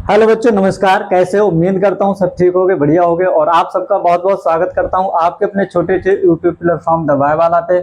Hello बच्चों, नमस्कार। कैसे हो? उम्मीद करता हूँ सब ठीक होगे, बढ़िया होगे। और आप सबका बहुत बहुत स्वागत करता हूँ आपके अपने छोटे से यूट्यूब प्लेटफॉर्म दवाई वाला पे।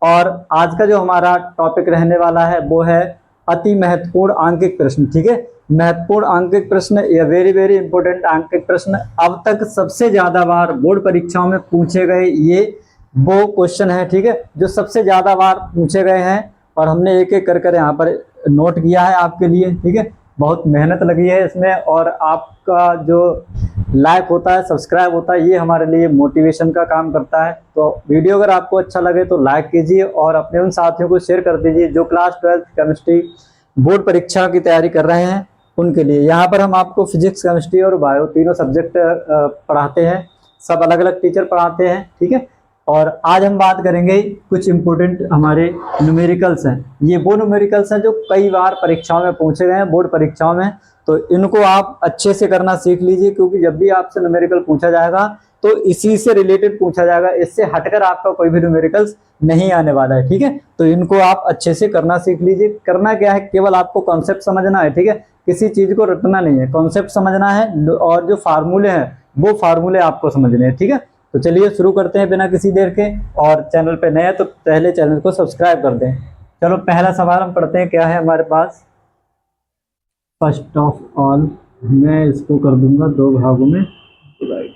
और आज का जो हमारा टॉपिक रहने वाला है वो है अति महत्वपूर्ण आंकिक प्रश्न। ठीक है, महत्वपूर्ण आंकिक प्रश्न, ये वेरी वेरी इंपॉर्टेंट आंकिक प्रश्न। अब तक सबसे ज्यादा बार बोर्ड परीक्षाओं में पूछे गए ये वो क्वेश्चन है। ठीक है, जो सबसे ज्यादा बार पूछे गए हैं और हमने एक एक कर यहाँ पर नोट किया है आपके लिए। ठीक है, बहुत मेहनत लगी है इसमें और आपका जो लाइक होता है, सब्सक्राइब होता है, ये हमारे लिए मोटिवेशन का काम करता है। तो वीडियो अगर आपको अच्छा लगे तो लाइक कीजिए और अपने उन साथियों को शेयर कर दीजिए जो क्लास 12 केमिस्ट्री बोर्ड परीक्षा की तैयारी कर रहे हैं उनके लिए। यहाँ पर हम आपको फिजिक्स, केमिस्ट्री और बायो तीनों सब्जेक्ट पढ़ाते हैं। सब अलग अलग टीचर पढ़ाते हैं। ठीक है, और आज हम बात करेंगे कुछ इंपोर्टेंट हमारे न्यूमेरिकल्स हैं। ये वो न्यूमेरिकल्स हैं जो कई बार परीक्षाओं में पूछे गए हैं, बोर्ड परीक्षाओं में। तो इनको आप अच्छे से करना सीख लीजिए, क्योंकि जब भी आपसे न्यूमेरिकल पूछा जाएगा तो इसी से रिलेटेड पूछा जाएगा। इससे हटकर आपका कोई भी न्यूमेरिकल्स नहीं आने वाला है। ठीक है, तो इनको आप अच्छे से करना सीख लीजिए। करना क्या है, केवल आपको कॉन्सेप्ट समझना है। ठीक है, किसी चीज को रटना नहीं है, कॉन्सेप्ट समझना है और जो फार्मूले हैं वो फार्मूले आपको समझने हैं। ठीक है, तो चलिए शुरू करते हैं बिना किसी देर के। और चैनल पे नए हैं तो पहले चैनल को सब्सक्राइब कर दें। चलो पहला सवाल हम पढ़ते हैं, क्या है हमारे पास। फर्स्ट ऑफ ऑल मैं इसको कर दूंगा दो भागों में डिवाइड।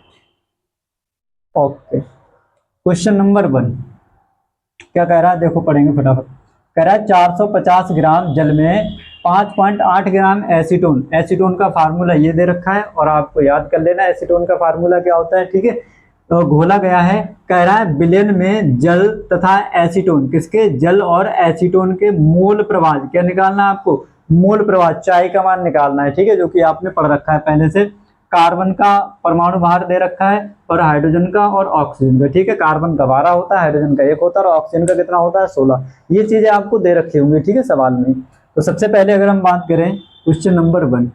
ओके, क्वेश्चन नंबर 1 क्या कह रहा है, देखो पढ़ेंगे फटाफट। कह रहा है 450 ग्राम जल में 5.8 ग्राम एसीटोन। एसीटोन का फार्मूला ये दे रखा है और आपको याद कर लेना एसीटोन का फार्मूला क्या होता है। ठीक है, तो घोला गया है। कह रहा है विलयन में जल तथा एसीटोन, किसके, जल और एसीटोन के मोल प्रवाह क्या निकालना है आपको, मोल प्रवाह, चाय का मान निकालना है। ठीक है, जो कि आपने पढ़ रखा है पहले से। कार्बन का परमाणु भार दे रखा है और हाइड्रोजन का और ऑक्सीजन का। ठीक है, कार्बन का 12 होता है, हाइड्रोजन का 1 होता है और ऑक्सीजन का कितना होता है, 16। ये चीजें आपको दे रखी होंगी। ठीक है, सवाल में। तो सबसे पहले अगर हम बात करें क्वेश्चन नंबर 1,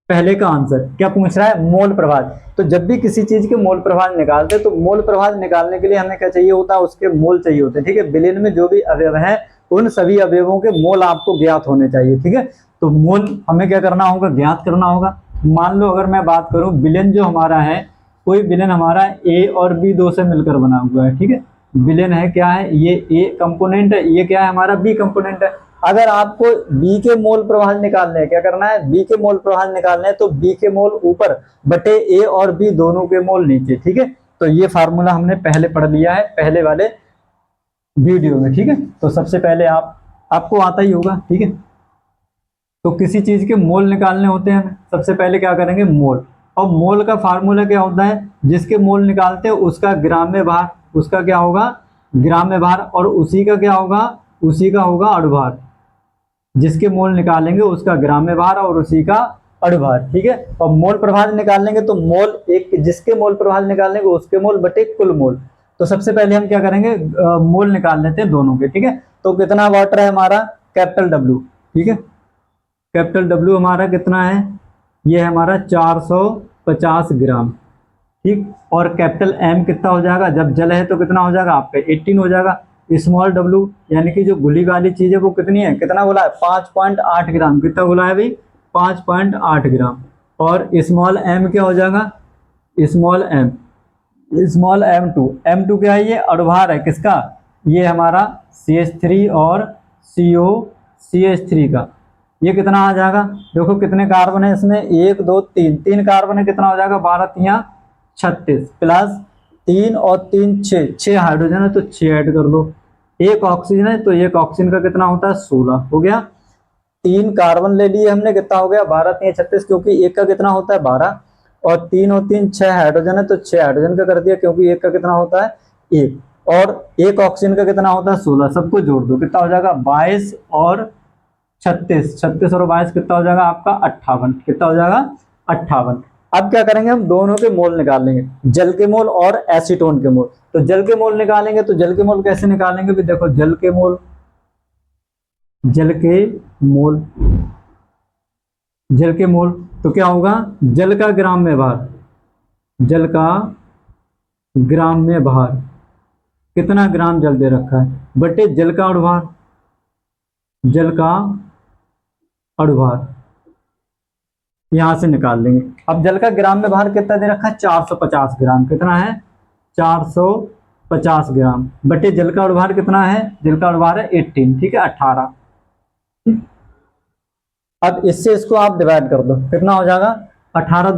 पहले का आंसर क्या पूछ रहा है, मोल प्रभाव। तो जब भी किसी चीज के मोल प्रभाव निकालते हैं तो मोल प्रभाव निकालने के लिए हमें क्या चाहिए होता है, उसके मोल चाहिए होते हैं। ठीक है, विलयन में जो भी अवयव है उन सभी अवयवों के मोल आपको ज्ञात होने चाहिए। ठीक है, तो मोल हमें क्या करना होगा, ज्ञात करना होगा। मान लो अगर मैं बात करूं विलयन जो हमारा है, कोई विलयन हमारा ए और बी दो से मिलकर बना हुआ है। ठीक है, विलयन है क्या है, ये ए कंपोनेंट है, ये क्या है हमारा बी कंपोनेंट है। अगर आपको बी के मोल प्रवाह निकालने हैं, क्या करना है, बी के मोल प्रवाह निकालने हैं, तो बी के मोल ऊपर बटे ए और बी दोनों के मोल नीचे। ठीक है, तो ये फार्मूला हमने पहले पढ़ लिया है पहले वाले वीडियो में। ठीक है, तो सबसे पहले आपको आता ही होगा। ठीक है, तो किसी चीज के मोल निकालने होते हैं, सबसे पहले क्या करेंगे, मोल। और मोल का फार्मूला क्या होता है, जिसके मोल निकालते हैं उसका ग्राम में भार, उसका क्या होगा, ग्राम में भार, और उसी का क्या होगा, उसी का होगा अणुभार। जिसके मोल निकालेंगे उसका ग्राम में भार और उसी का अणुभार। ठीक है, और मोल प्रभाव निकालेंगे तो मोल, एक जिसके मोल प्रभाव निकालेंगे उसके मोल बटे कुल मोल। तो सबसे पहले हम क्या करेंगे, मोल निकाल लेते हैं दोनों के। ठीक है, तो कितना वाटर है हमारा, कैपिटल डब्ल्यू। ठीक है, कैपिटल डब्ल्यू हमारा कितना है, ये है हमारा 450 ग्राम। ठीक, और कैपिटल एम कितना हो जाएगा, जब जल है तो कितना हो जाएगा आपका 18 हो जाएगा। स्मॉल डब्ल्यू यानी कि जो घुली वाली चीज है वो कितनी है, कितना बोला है, 5.8 ग्राम। कितना बोला है भाई, 5.8 ग्राम। और स्मॉल एम क्या हो जाएगा, small M, small M two क्या है, ये अणुभार है किसका, ये हमारा CH3 और COCH3 का। ये कितना आ जाएगा, देखो कितने कार्बन है इसमें, 1 2 3, 3 कार्बन है, कितना हो जाएगा 12 3 36 प्लस 3 और 3 6, 6 हाइड्रोजन है तो 6 ऐड कर लो। एक ऑक्सीजन है तो एक ऑक्सीजन का कितना होता है 16 हो गया। 3 कार्बन ले लिए हमने, कितना हो गया 12 3 36, क्योंकि एक का कितना होता है 12 और 3 और 3 6 हाइड्रोजन है तो 6 हाइड्रोजन का कर दिया, क्योंकि एक का कितना होता है 1, और एक ऑक्सीजन का कितना होता है 16। सबको जोड़ दो, कितना हो जाएगा 22 और 36, 36 और 22 कितना हो जाएगा आपका 58। कितना हो जाएगा 58। अब क्या करेंगे, हम दोनों के मोल निकाल लेंगे, जल के मोल और एसीटोन के मोल। तो जल के मोल निकालेंगे तो जल के मोल कैसे निकालेंगे भी, देखो जल के मोल, जल के मोल, जल के मोल तो क्या होगा, जल का ग्राम में भार, जल का ग्राम में भार, कितना ग्राम जल दे रखा है, बटे जल का अणुभार, जल का अणुभार यहां से निकाल लेंगे। अब जल का ग्राम में भार कितना दे रखा है, 450 ग्राम। कितना है, 450 ग्राम बटे जल का अणुभार कितना है, जल का अणुभार है 18, ठीक है 18। अब इससे इसको आप डिवाइड कर दो, कितना हो जाएगा, 18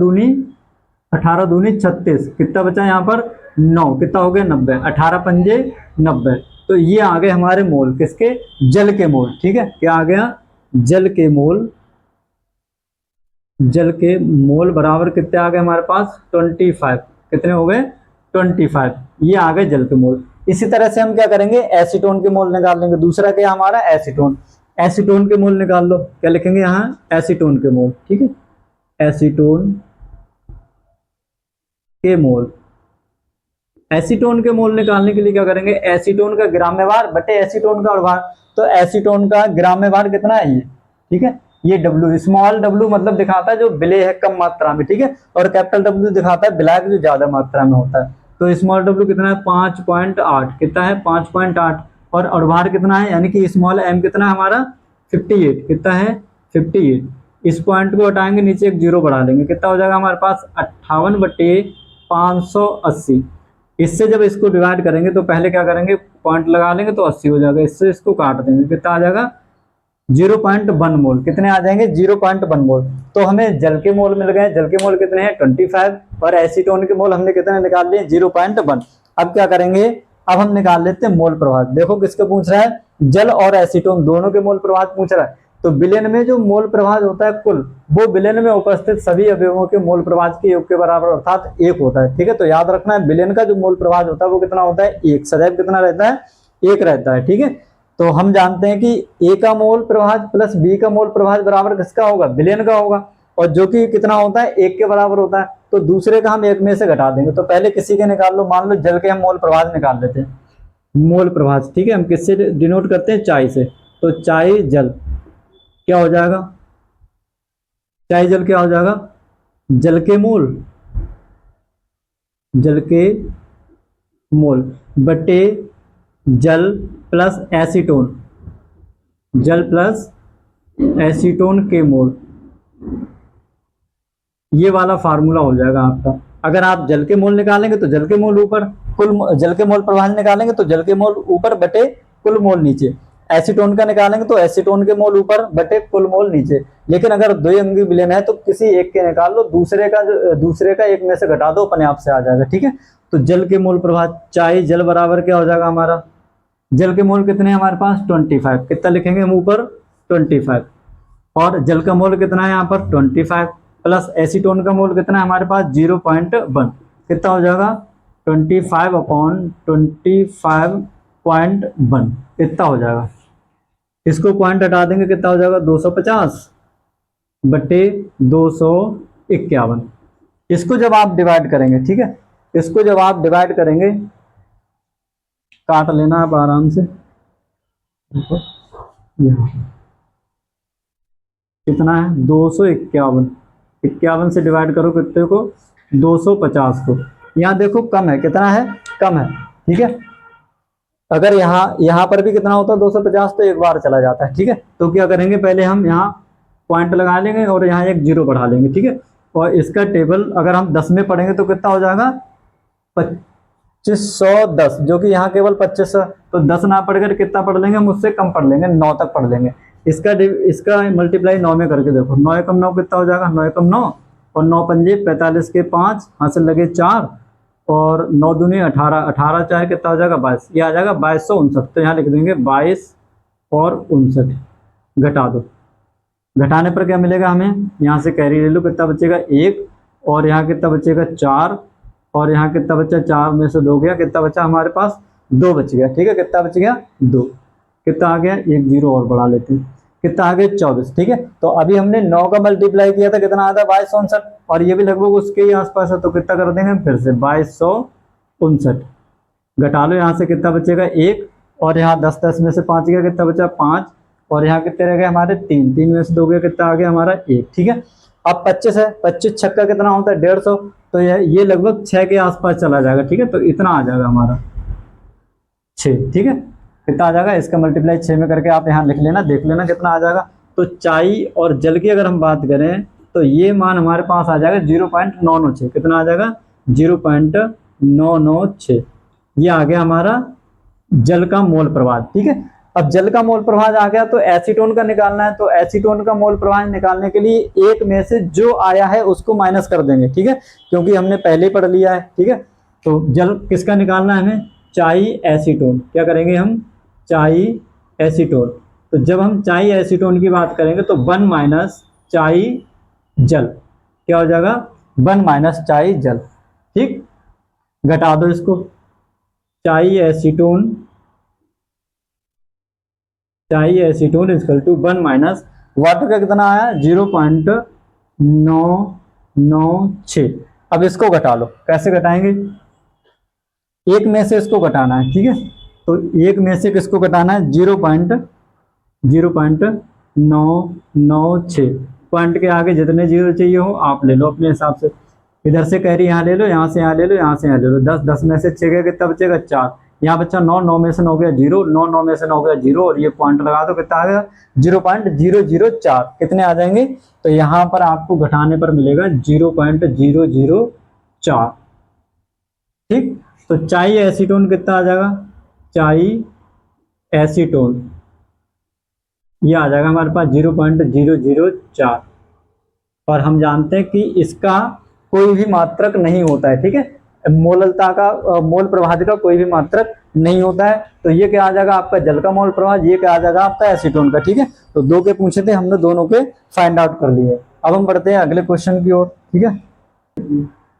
दूनी 36, कितना बचा यहाँ पर 9, कितना हो गया 90, 18 पंजे 90। तो ये आ गए हमारे मोल, किसके, जल के मोल। ठीक है, क्या आ गया, जल के मोल। जल के मोल बराबर कितने आ गए हमारे पास, 25। कितने हो गए, 25। ये आ गए जल के मोल। इसी तरह से हम क्या करेंगे, एसीटोन के मोल निकाल लेंगे। दूसरा क्या हमारा, एसीटोन। एसीटोन के मोल निकाल लो, क्या लिखेंगे यहाँ, एसीटोन के मोल। ठीक है, एसीटोन के मोल। एसीटोन के मोल निकालने के लिए क्या करेंगे, एसीटोन का ग्राम में भार बटे एसीटोन का अणुभार। तो एसीटोन का ग्राम में भार कितना है ये, ठीक है, ये W, स्मॉल w मतलब दिखाता है जो विलेय है कम मात्रा में, ठीक है, और कैपिटल W दिखाता है विलायक जो ज्यादा मात्रा में होता है। तो स्मॉल w कितना है, 5.8, कितना है 5.8, और अणुभार कितना है, यानी कि स्मॉल m कितना है हमारा 58, कितना है 58। इस पॉइंट को हटाएंगे, नीचे एक जीरो बढ़ा लेंगे, कितना हो जाएगा हमारे पास 58/580। इससे जब इसको डिवाइड करेंगे तो पहले क्या करेंगे, पॉइंट लगा लेंगे तो 80 हो जाएगा, इससे इसको काट देंगे, कितना आ जाएगा 0.1 मोल। कितने आ जाएंगे, 0.1 मोल। तो हमें जल के मोल मिल गए, जल के मोल कितने हैं 25, और एसीटोन के मोल हमने कितने निकाल लिए 0.1। अब क्या करेंगे, अब हम निकाल लेते हैं मोल प्रभाव। देखो किसका पूछ रहा है, जल और एसीटोन दोनों के मोल प्रभाव पूछ रहा है। तो विलयन में जो मोल प्रभाव होता है कुल, वो विलयन में उपस्थित सभी अवयवों के मोल प्रभाव के योग के बराबर अर्थात 1 होता है। ठीक है, तो याद रखना है विलयन का जो मोल प्रभाव होता है वो कितना होता है, 1, सदैव कितना रहता है, 1 रहता है। ठीक है, तो हम जानते हैं कि ए का मोल प्रभाव प्लस बी का मोल प्रभाव बराबर किसका होगा, विलयन का होगा, और जो कि कितना होता है 1 के बराबर होता है। तो दूसरे का हम 1 में से घटा देंगे। तो पहले किसी के निकाल लो, मान लो जल के हम मोल प्रभाव निकाल लेते हैं, मोल प्रभाव। ठीक है, हम किससे डिनोट करते हैं, चाय से। तो चाय जल क्या हो जाएगा, चाय जल क्या हो जाएगा, जल के मोल, जल के मोल बटे जल प्लस एसीटोन, जल प्लस एसीटोन के मोल। ये वाला फार्मूला हो जाएगा आपका। अगर आप जल के मोल निकालेंगे तो जल के मोल ऊपर, कुल जल के मोल प्रभाव निकालेंगे तो जल के मोल ऊपर बटे कुल मोल नीचे। एसीटोन का निकालेंगे तो एसीटोन के मोल ऊपर बटे कुल मोल नीचे। लेकिन अगर द्विअंगी विलयन है तो किसी एक के निकाल लो, दूसरे का 1 में से घटा दो, अपने आप से आ जाएगा। ठीक है, तो जल के मोल प्रभाव, चाय जल बराबर क्या हो जाएगा हमारा, जल के मोल कितने हैं हमारे पास 25, कितना लिखेंगे हम ऊपर 25, और जल का मोल कितना है यहाँ पर 25, प्लस एसीटोन का मोल कितना है हमारे पास 0.1, कितना हो जाएगा 25/25.1, कितना हो जाएगा। इसको पॉइंट हटा देंगे, कितना हो जाएगा 250/251। इसको जब आप डिवाइड करेंगे, ठीक है, इसको जब आप डिवाइड करेंगे, काट लेना आप आराम से, कितना है 251, 51 से डिवाइड करो कितने को, 250 को। यहाँ देखो कम है, कितना है, कम है। ठीक है, अगर यहाँ पर भी कितना होता है 250, तो एक बार चला जाता है। ठीक है, तो क्या करेंगे, पहले हम यहाँ पॉइंट लगा लेंगे और यहाँ एक जीरो बढ़ा लेंगे। ठीक है, और इसका टेबल अगर हम 10 में पढ़ेंगे तो कितना हो जाएगा 2510, जो कि यहाँ केवल 2500। तो 10 ना पढ़कर कितना पढ़ लेंगे, मुझसे कम पढ़ लेंगे, 9 तक पढ़ लेंगे। इसका मल्टीप्लाई 9 में करके देखो, 9 एकम 9 कितना हो जाएगा, 9 एकम 9, और 9 पंजे 45 के 5, हासिल लगे 4, और 9 दूनी 18, 18 चाहे कितना हो जाएगा 22, ये आ जाएगा 2259। तो यहाँ लिख देंगे 22 और 59, घटा दो। घटाने पर क्या मिलेगा हमें, यहाँ से कैरी ले लो, कितना बचेगा 1, और यहाँ कितना बचेगा 4, और यहाँ कितना बचा, 4 में से 2 गया, कितना बचा हमारे पास 2 बच गया। ठीक है, कितना बच गया 2, कितना आ गया, एक जीरो और बढ़ा लेते हैं, कितना आ गया 24। ठीक है, तो अभी हमने 9 का मल्टीप्लाई किया था, कितना आता है 2259, और ये भी लगभग उसके ही आसपास है। तो कितना कर देंगे फिर से 2259, घटा लो, यहाँ से कितना बचेगा 1, और यहाँ 10 में से 5 गया, कितना बचा 5, और यहाँ कितने रह गए हमारे 3, 3 में से 2 गया, कितना आ गया हमारा 1। ठीक है, अब 25 है, 25 छक्का कितना होता है 150, तो ये लगभग 6 के आसपास चला जाएगा। ठीक है, तो इतना आ जाएगा हमारा 6। ठीक है, कितना आ जाएगा, इसका मल्टीप्लाई 6 में करके आप यहाँ लिख लेना, देख लेना कितना आ जाएगा। तो चाई और जल की अगर हम बात करें तो ये मान हमारे पास आ जाएगा 0.996। कितना आ जाएगा? 0.996। ये आ गया हमारा जल का मोल प्रवाह। ठीक है, अब जल का मोल प्रवाह आ गया तो एसीटोन का निकालना है। तो एसीटोन का मोल प्रवाह निकालने के लिए एक में से जो आया है उसको माइनस कर देंगे। ठीक है, क्योंकि हमने पहले ही पढ़ लिया है। ठीक है, तो जल किसका निकालना है हमें? चाई एसीटोन। क्या करेंगे हम? चाई एसीटोन। तो जब हम चाई एसीटोन की बात करेंगे तो 1 माइनस चाई जल क्या हो जाएगा? 1 माइनस चाई जल। ठीक, घटा दो इसको। Chi acetone equal to 1 minus water का कितना आया? 0.996। अब इसको घटा लो। कैसे घटाएंगे? एक में से इसको घटाना है। ठीक है, तो एक में से किसको घटाना है? 0.996। पॉइंट के आगे जितने जीरो चाहिए हो आप ले लो अपने हिसाब से। इधर से कैरी यहाँ ले लो, यहाँ से यहाँ ले लो, यहाँ से यहाँ ले लो। 10 10 में से 6 गया, कितना बचेगा? 4। यहाँ बच्चा 9 9 में से 9 गया 0, 9 9 में से 9 गया 0, और ये पॉइंट लगा दो। कितना आ गया? 0.004। कितने आ जाएंगे? तो यहाँ पर आपको घटाने पर मिलेगा 0.004। ठीक, तो चाई एसीटोन कितना आ जाएगा? चाई एसीटोन ये आ जाएगा हमारे पास 0.004। और हम जानते हैं कि इसका कोई भी मात्रक नहीं होता है। ठीक है, मोललता का मोल प्रवाह का कोई भी मात्रक नहीं होता है। तो ये क्या आ जाएगा आपका? जल का मोल प्रवाह। ये क्या आ जाएगा आपका? एसीटोन का। ठीक है, तो दो के पूछे थे, हमने दोनों के फाइंड आउट कर लिए। अब हम बढ़ते हैं अगले क्वेश्चन की ओर। ठीक है,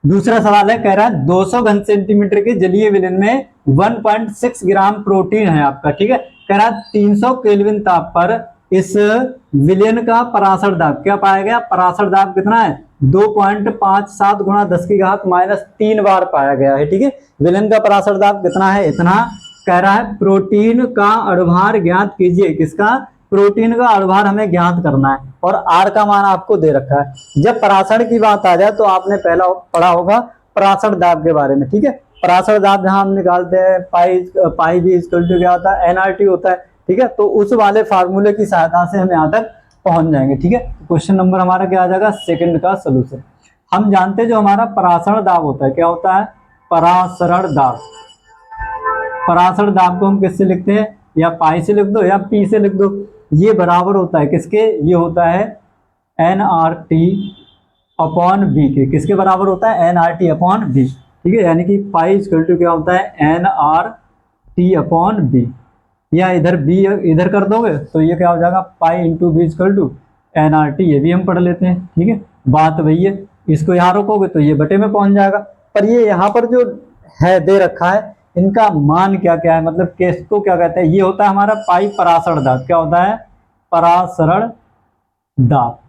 दूसरा सवाल है, कह रहा है 200 घन सेंटीमीटर के जलीय विलयन में 1.6 ग्राम प्रोटीन है आपका। ठीक है, कह रहा है 300 केल्विन ताप पर इस विलयन का पराशर दाब क्या पाया गया? पराशर दाब कितना है? 2.57 गुणा 10 की घात -3 बार पाया गया है। ठीक है, विलयन का पराशर दाब कितना है? इतना। कह रहा है प्रोटीन का अणुभार ज्ञात कीजिए। किसका? प्रोटीन का अणुभार हमें ज्ञात करना है, और आर का मान आपको दे रखा है। जब पराशर की बात आ जाए तो आपने पहला पढ़ा होगा पराशर दाब के बारे में। ठीक है, पराशर दाब जहां हम निकालते हैं पाई भी इक्वल टू क्या होता है? एनआरटी होता है। ठीक है, तो उस वाले फार्मूले की सहायता से हम यहाँ तक पहुंच जाएंगे। ठीक है, क्वेश्चन नंबर हमारा क्या आ जाएगा? सेकंड का सोल्यूशन। हम जानते हैं जो हमारा पराशर दाब होता है, क्या होता है? पराशरण दाब। पराशर दाब को हम किससे लिखते हैं? या पाई से लिख दो या पी से लिख दो। ये बराबर होता है किसके? ये होता है NRT अपॉन बी के। किसके बराबर होता है? NRT upon B. ठीक है, यानी कि पाई इक्वल टू क्या होता है? NRT upon B. या इधर बी इधर कर दोगे तो ये क्या हो जाएगा? Pi into B equal to NRT। ये भी हम पढ़ लेते हैं। ठीक है, बात वही है। इसको यहाँ रोकोगे तो ये बटे में पहुंच जाएगा। पर ये यहाँ पर जो है दे रखा है, इनका मान क्या क्या है? मतलब किसको क्या कहते हैं? ये होता है हमारा पाई पराशरण दाब। क्या होता है? पराशरण दाब।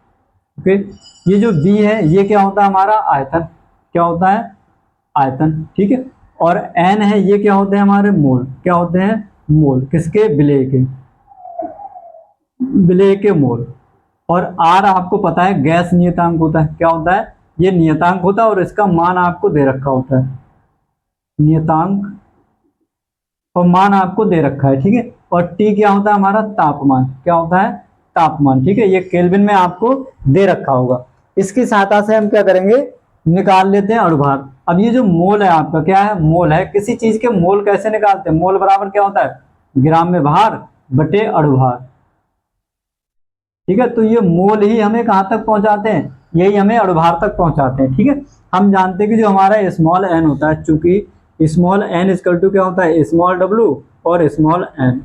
ओके, ये जो बी है ये क्या होता है? हमारा आयतन। क्या होता है? आयतन। ठीक है, और एन है ये क्या होते हैं? हमारे मोल। क्या होते हैं? मोल। किसके? विलेय के। विलेय के मोल। और आर आपको पता है गैस नियतांक होता है। क्या होता है? ये नियतांक होता है, और इसका मान आपको दे रखा होता है। नियतांक और मान आपको दे रखा है। ठीक है, और टी क्या होता है? हमारा तापमान। क्या होता है? तापमान। ठीक है, ये केल्विन में आपको दे रखा होगा। इसकी सहायता से हम क्या करेंगे? निकाल लेते हैं अणुभार। अब ये जो मोल है आपका क्या है? मोल है। किसी चीज के मोल कैसे निकालते हैं? मोल बराबर क्या होता है? ग्राम में भार बटे अणुभार। ठीक है, तो ये मोल ही हमें कहां तक पहुंचाते हैं? यही हमें अणुभार तक पहुंचाते हैं। ठीक है, हम जानते हैं कि जो हमारा स्मॉल एन होता है, चूंकि स्मॉल एन इक्वल टू क्या होता है? स्मॉल डब्ल्यू और स्मॉल एन।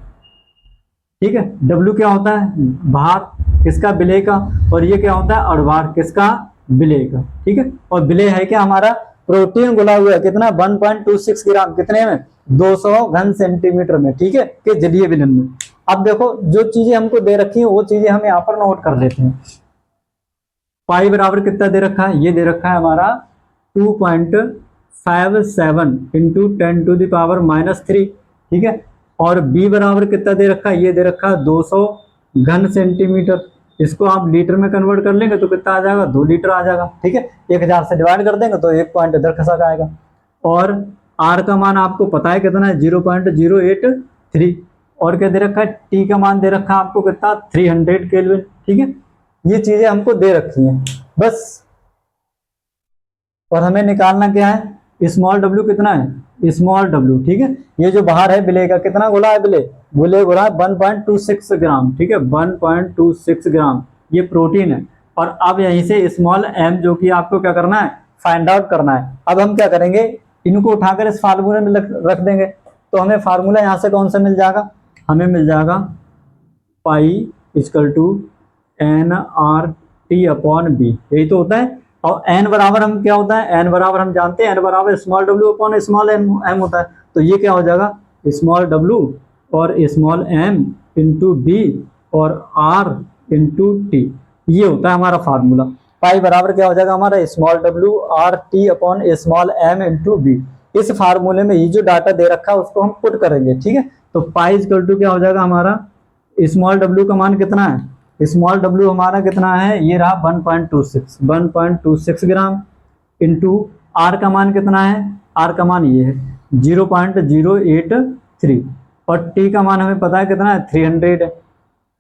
ठीक है, डब्ल्यू क्या होता है? भार। किसका? विलेय का। और ये क्या होता है? अणुभार। किसका? विलेय का। ठीक है, और विलेय है क्या? हमारा प्रोटीन घुला हुआ है। कितना? 1.26 ग्राम। कितने में? 200 घन सेंटीमीटर में। ठीक है, के जलीय विलयन में। अब देखो जो चीजें हमको दे रखी है वो चीजें हम यहाँ पर नोट कर लेते हैं। पाई बराबर कितना दे रखा है? ये दे रखा है हमारा 2.57 इंटू 10⁻³ ठीक है, और बी बराबर कितना दे रखा है? ये दे रखा है 200 घन सेंटीमीटर। इसको आप लीटर में कन्वर्ट कर लेंगे तो कितना आ जाएगा? 2 लीटर आ जाएगा। ठीक है, 1000 से डिवाइड कर देंगे तो 1 पॉइंट इधर खसक आएगा। और आर का मान आपको पता है कितना है? 0.083। और क्या दे रखा है, टी का मान दे रखा है आपको कितना, 300 केल्विन। ठीक है, ये चीजें हमको दे रखी हैं बस। और हमें निकालना क्या है, स्मॉल डब्ल्यू कितना है, स्मॉल डब्ल्यू। ठीक है, ये जो बाहर है बिले का, कितना गोला है बिले, बुले गोला 1.26 ग्राम। ठीक है, 1.26 ग्राम ये प्रोटीन है। और अब यहीं से स्मॉल एम जो कि आपको क्या करना है, फाइंड आउट करना है। अब हम क्या करेंगे, इनको उठाकर इस फार्मूले में रख देंगे। तो हमें फार्मूला यहाँ से कौन सा मिल जाएगा, हमें मिल जाएगा पाई इक्वल टू NRT/B, यही तो होता है। और n बराबर हम क्या होता है, n बराबर हम जानते हैं n बराबर small W upon small M होता है। तो ये क्या हो जाएगा, स्मॉल डब्ल्यू और स्मॉल एम इंटू बी और r इंटू टी, ये होता है हमारा फार्मूला। पाई बराबर क्या हो जाएगा हमारा, small W R T upon small M into B. इस फार्मूले में ये जो डाटा दे रखा है उसको हम पुट करेंगे। ठीक है, तो पाई इक्वल टू क्या हो जाएगा हमारा, स्मॉल डब्ल्यू का मान कितना है, स्मॉल डब्ल्यू हमारा कितना है, ये रहा 1.26 ग्राम इंटू आर का मान कितना है, आर का मान ये है 0.083 और टी का मान हमें पता है कितना है, 300 है।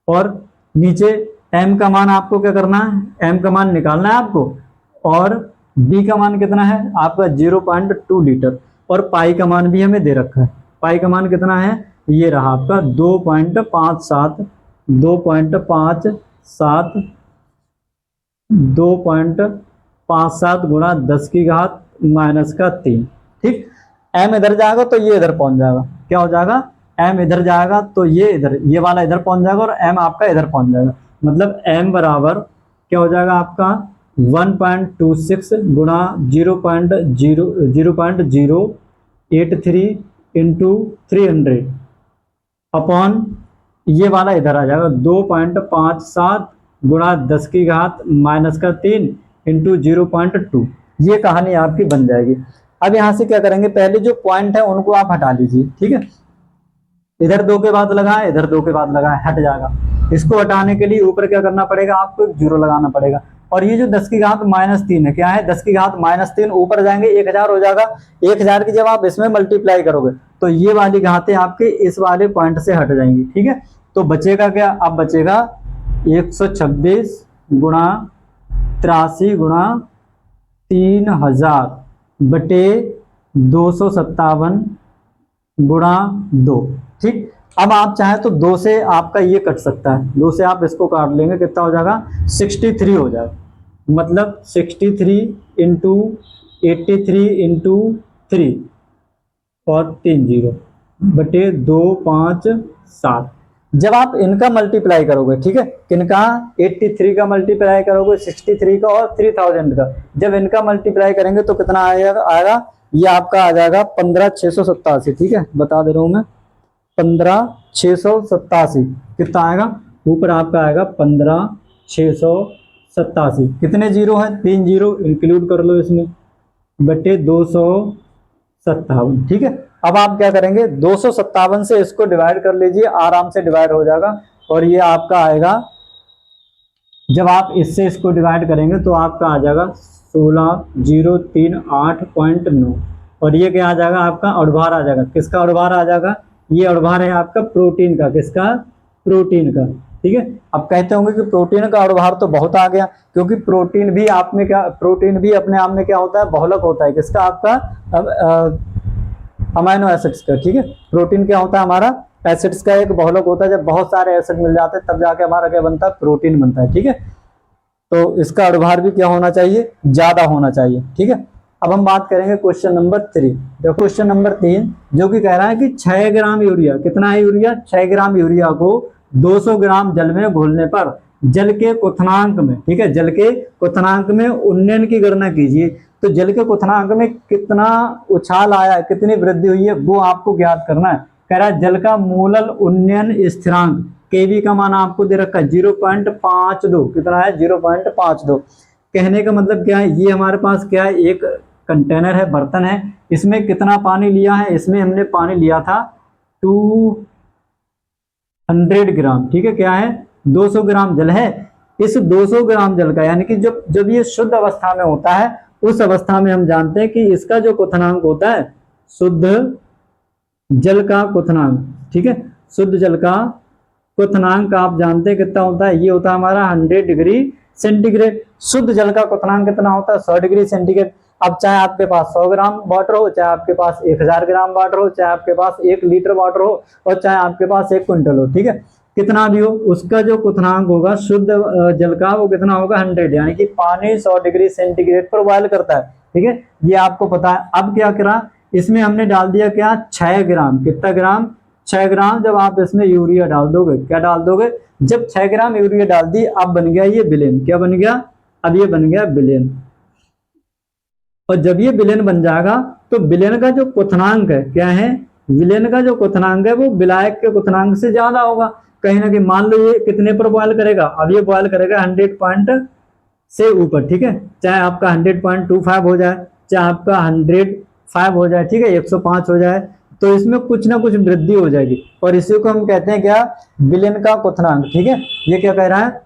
और नीचे एम का मान आपको क्या करना है, एम का मान निकालना है आपको। और बी का मान कितना है आपका 0.2 लीटर। और पाई का मान भी हमें दे रखा है, पाई का मान कितना है, ये रहा आपका 2.57 गुणा 10⁻³ ठीक, एम इधर जाएगा तो ये इधर पहुंच जाएगा, क्या हो जाएगा, एम इधर जाएगा तो ये इधर, ये वाला इधर पहुंच जाएगा और एम आपका इधर पहुंच जाएगा। मतलब एम बराबर क्या हो जाएगा आपका 1.26 गुणा 0.083 इंटू 300 अपॉन ये वाला इधर आ जाएगा 2.57 गुणा 10⁻³ इंटू 0.2। ये कहानी आपकी बन जाएगी। अब यहाँ से क्या करेंगे, पहले जो पॉइंट है उनको आप हटा लीजिए। ठीक है, इधर 2 के बाद लगाए, इधर 2 के बाद लगाए, हट जाएगा। इसको हटाने के लिए ऊपर क्या करना पड़ेगा, आपको 0 लगाना पड़ेगा। और ये जो 10⁻³ है, क्या है 10⁻³ ऊपर जाएंगे 1000 हो जाएगा। 1000 की जब आप इसमें मल्टीप्लाई करोगे तो ये वाली घातें आपके इस वाले पॉइंट से हट जाएंगी। ठीक है, तो बचेगा क्या, अब बचेगा 126 गुणा 83 गुणा 3000 बटे 257 गुणा 2। ठीक, अब आप चाहे तो 2 से आपका ये कट सकता है, 2 से आप इसको काट लेंगे, कितना हो जाएगा 63 हो जाएगा। मतलब 63 इंटू 83 इंटू 3 और 3 0 बटे 257। जब आप इनका मल्टीप्लाई करोगे, ठीक है, किनका 83 का मल्टीप्लाई करोगे 63 का और 3000 का, जब इनका मल्टीप्लाई करेंगे तो कितना आएगा, ये आपका आ जाएगा 15687। ठीक है, बता दे रहा हूं मैं 15687 कितना आएगा, ऊपर आपका आएगा 15687। कितने जीरो है, 3 जीरो इंक्लूड कर लो इसमें, बटे 257। ठीक है, अब आप क्या करेंगे 257 से इसको डिवाइड कर लीजिए, आराम से डिवाइड हो जाएगा। और ये आपका आएगा, जब आप इससे इसको डिवाइड करेंगे तो आपका आ जाएगा 16038.9। और ये क्या आ जाएगा आपका अड़भार आ जाएगा, किसका अड़भार आ जाएगा, ये अड़भार है आपका प्रोटीन का, किसका, प्रोटीन का। ठीक है, अब कहते होंगे कि प्रोटीन का अड़भार तो बहुत आ गया, क्योंकि प्रोटीन भी आप में क्या, प्रोटीन भी अपने आप में क्या होता है, बहुलक होता है, किसका, आपका अमाइनो एसिड्स का। ठीक है, प्रोटीन क्या होता है हमारा, एसिड्स का एक बहुलक होता है। जब बहुत सारे एसिड मिल जाते हैं तब जाके हमारा क्या बनता है, प्रोटीन बनता है। ठीक है, तो इसका अड़भार भी क्या होना चाहिए, ज्यादा होना चाहिए। ठीक है, अब हम बात करेंगे क्वेश्चन नंबर 3। देखो क्वेश्चन नंबर 3 जो कि कह रहा है कि 6 ग्राम यूरिया, कितना है यूरिया, 6 ग्राम यूरिया को 200 ग्राम जल में घोलने पर जल के क्वथनांक में, ठीक है, जल के क्वथनांक में उन्नयन की गणना कीजिए। तो जल के क्वथनांक में कितना उछाल आया है, कितनी वृद्धि हुई है, वो आपको ज्ञात करना है। कह रहा है जल का मूलल उन्नयन स्थिरांक केवी का मान आपको दे रखा है 0.52, कितना है 0.52। कहने का मतलब क्या है, ये हमारे पास क्या है, एक कंटेनर है, बर्तन है, इसमें कितना पानी लिया है, इसमें हमने पानी लिया था 200 ग्राम। ठीक है, क्या है 200 ग्राम जल है। इस 200 ग्राम जल का, यानी कि जब ये शुद्ध अवस्था में होता है, उस अवस्था में हम जानते हैं कि इसका जो क्वथनांक होता है, शुद्ध जल का क्वथनांक, ठीक है, शुद्ध जल का क्वथनांक आप जानते हैं कितना होता है, ये होता है हमारा 100 डिग्री सेंटीग्रेड। शुद्ध जल का क्वथनांक कितना होता है, 100 डिग्री सेंटीग्रेड। अब चाहे आपके पास 100 ग्राम वाटर हो, चाहे आपके पास 1000 ग्राम वाटर हो, चाहे आपके पास 1 लीटर वाटर हो, और चाहे आपके पास 1 क्विंटल हो, ठीक है, कितना भी हो, उसका जो क्वथनांक होगा शुद्ध जल का वो कितना होगा 100, यानी कि पानी 100 डिग्री सेंटीग्रेड पर बॉयल करता है, ठीक है, ये आपको पता है। अब क्या करा, इसमें हमने डाल दिया क्या 6 ग्राम, कितना ग्राम 6 ग्राम। जब आप इसमें यूरिया डाल दोगे, क्या डाल दोगे, जब 6 ग्राम यूरिया डाल दी, अब बन गया ये विलेन, क्या बन गया, अब ये बन गया विलेन। और जब ये विलेन बन जाएगा तो विलेन का जो क्वथनांक है क्या है, विलेन का जो क्वथनांक है वो विलायक के क्वथनांक से ज्यादा होगा कहीं ना कहीं। मान लो ये कितने पर बॉयल करेगा, अब ये बॉयल करेगा 100 पॉइंट से ऊपर, ठीक है, चाहे आपका 100.25 हो जाए, चाहे आपका 105 हो जाए, ठीक है, 105 हो जाए, तो इसमें कुछ ना कुछ वृद्धि हो जाएगी, और इसी को हम कहते हैं क्या, विलेन का क्वथनांक, ठीक है। ये क्या कह रहा है,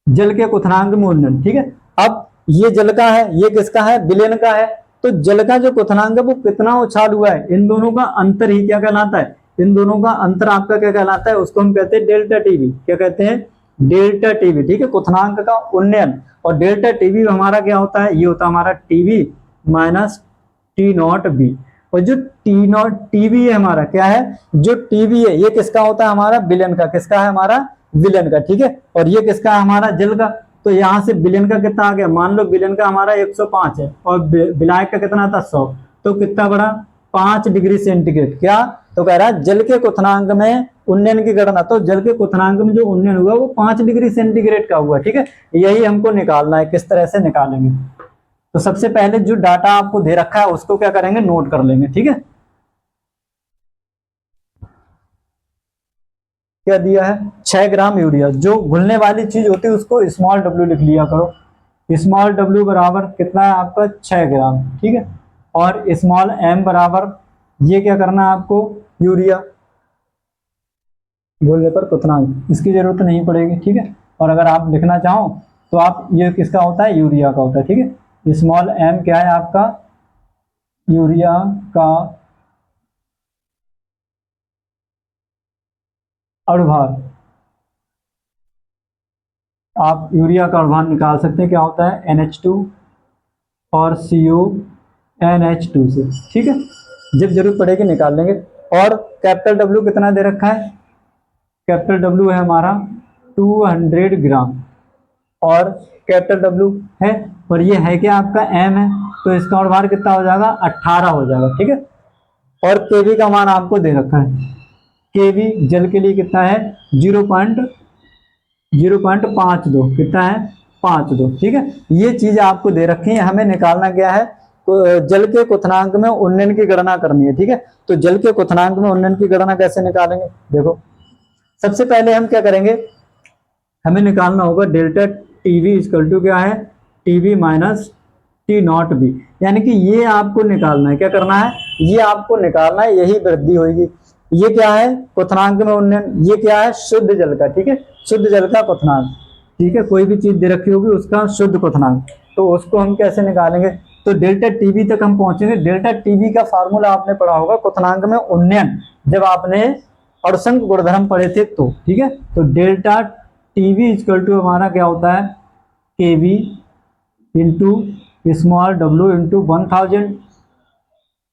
जल के क्वथनांक में उन्नयन, ठीक है। अब ये जल का है, ये किसका है, विलेन का है, तो जल का जो क्वथनांक है वो कितना उछाल हुआ है, इन दोनों का अंतर ही क्या कहलाता है, इन दोनों का अंतर आपका क्या कहलाता है, उसको हम कहते हैं डेल्टा टीवी, क्या कहते हैं, डेल्टा टीवी, ठीक है, क्वथनांक का उन्नयन। और डेल्टा टीवी हमारा क्या होता है, ये होता है हमारा TV minus T not B. और जो टी नॉट टीवी है हमारा क्या है, जो टीवी है ये किसका होता है, हमारा विलेन का, किसका है, हमारा विलेन का, ठीक है। और ये किसका है, हमारा जल का। तो यहाँ से विलेन का कितना आ गया, मान लो विलेन का हमारा 105 है और विलायक का कितना था 100, तो कितना बड़ा 5 डिग्री सेंटीग्रेड, क्या, तो कह रहा है जल के क्वथनांक में उन्नयन की गणना, तो जल के क्वथनांक में जो उन्नयन हुआ वो 5 डिग्री सेंटीग्रेड का हुआ, ठीक है। यही हमको निकालना है, किस तरह से निकालेंगे, तो सबसे पहले जो डाटा आपको दे रखा है उसको क्या करेंगे, नोट कर लेंगे, ठीक है। क्या दिया है, 6 ग्राम यूरिया, जो घुलने वाली चीज होती है उसको स्मॉल डब्ल्यू लिख लिया करो, स्मॉल डब्ल्यू बराबर कितना है आपका 6 ग्राम, ठीक है। और स्मॉल एम बराबर ये क्या करना है आपको, यूरिया, घुलने पर क्वथनांक, इसकी जरूरत नहीं पड़ेगी, ठीक है। और अगर आप लिखना चाहो तो आप, ये किसका होता है, यूरिया का होता है, ठीक है। स्मॉल एम क्या है आपका, यूरिया का अणुभार, आप यूरिया का अणुभार निकाल सकते हैं, क्या होता है NH2 और CONH2 से, ठीक है, जब जरूरत पड़ेगी निकाल लेंगे। और कैपिटल डब्ल्यू कितना दे रखा है, कैपिटल डब्ल्यू है हमारा 200 ग्राम, और कैपिटल डब्ल्यू है, और ये है क्या आपका एम है, तो इसका अणुभार कितना हो जाएगा 18 हो जाएगा, ठीक है। और केवी का मान आपको दे रखा है, केवी जल के लिए कितना है 0.52, कितना है 52, ठीक है। ये चीज आपको दे रखी है, हमें निकालना क्या है, जल के क्वथनांक में उन्नयन की गणना करनी है, ठीक है। तो जल के क्वथनांक में उन्नयन की गणना कैसे निकालेंगे, देखो सबसे पहले हम क्या करेंगे, हमें निकालना होगा डेल्टा टीवी इक्वल टू क्या है, TV minus T not B, यानी कि ये आपको निकालना है, क्या करना है, ये आपको निकालना है, यही वृद्धि होगी। ये क्या है, क्वथनांक में उन्नयन, ये क्या है, शुद्ध जल का, ठीक है, शुद्ध जल का क्वथनांक, ठीक है, कोई भी चीज दे रखी होगी उसका शुद्ध क्वथनांक, तो उसको हम कैसे निकालेंगे, तो डेल्टा टीवी तक हम पहुंचेंगे। डेल्टा टीवी का फार्मूला आपने पढ़ा होगा, क्वथनांक में उन्नयन, जब आपने अणुसंघ गुणधर्म पढ़े थे तो, ठीक है। तो डेल्टा टीवी इक्वल टू हमारा क्या होता है, KV into small W into 1000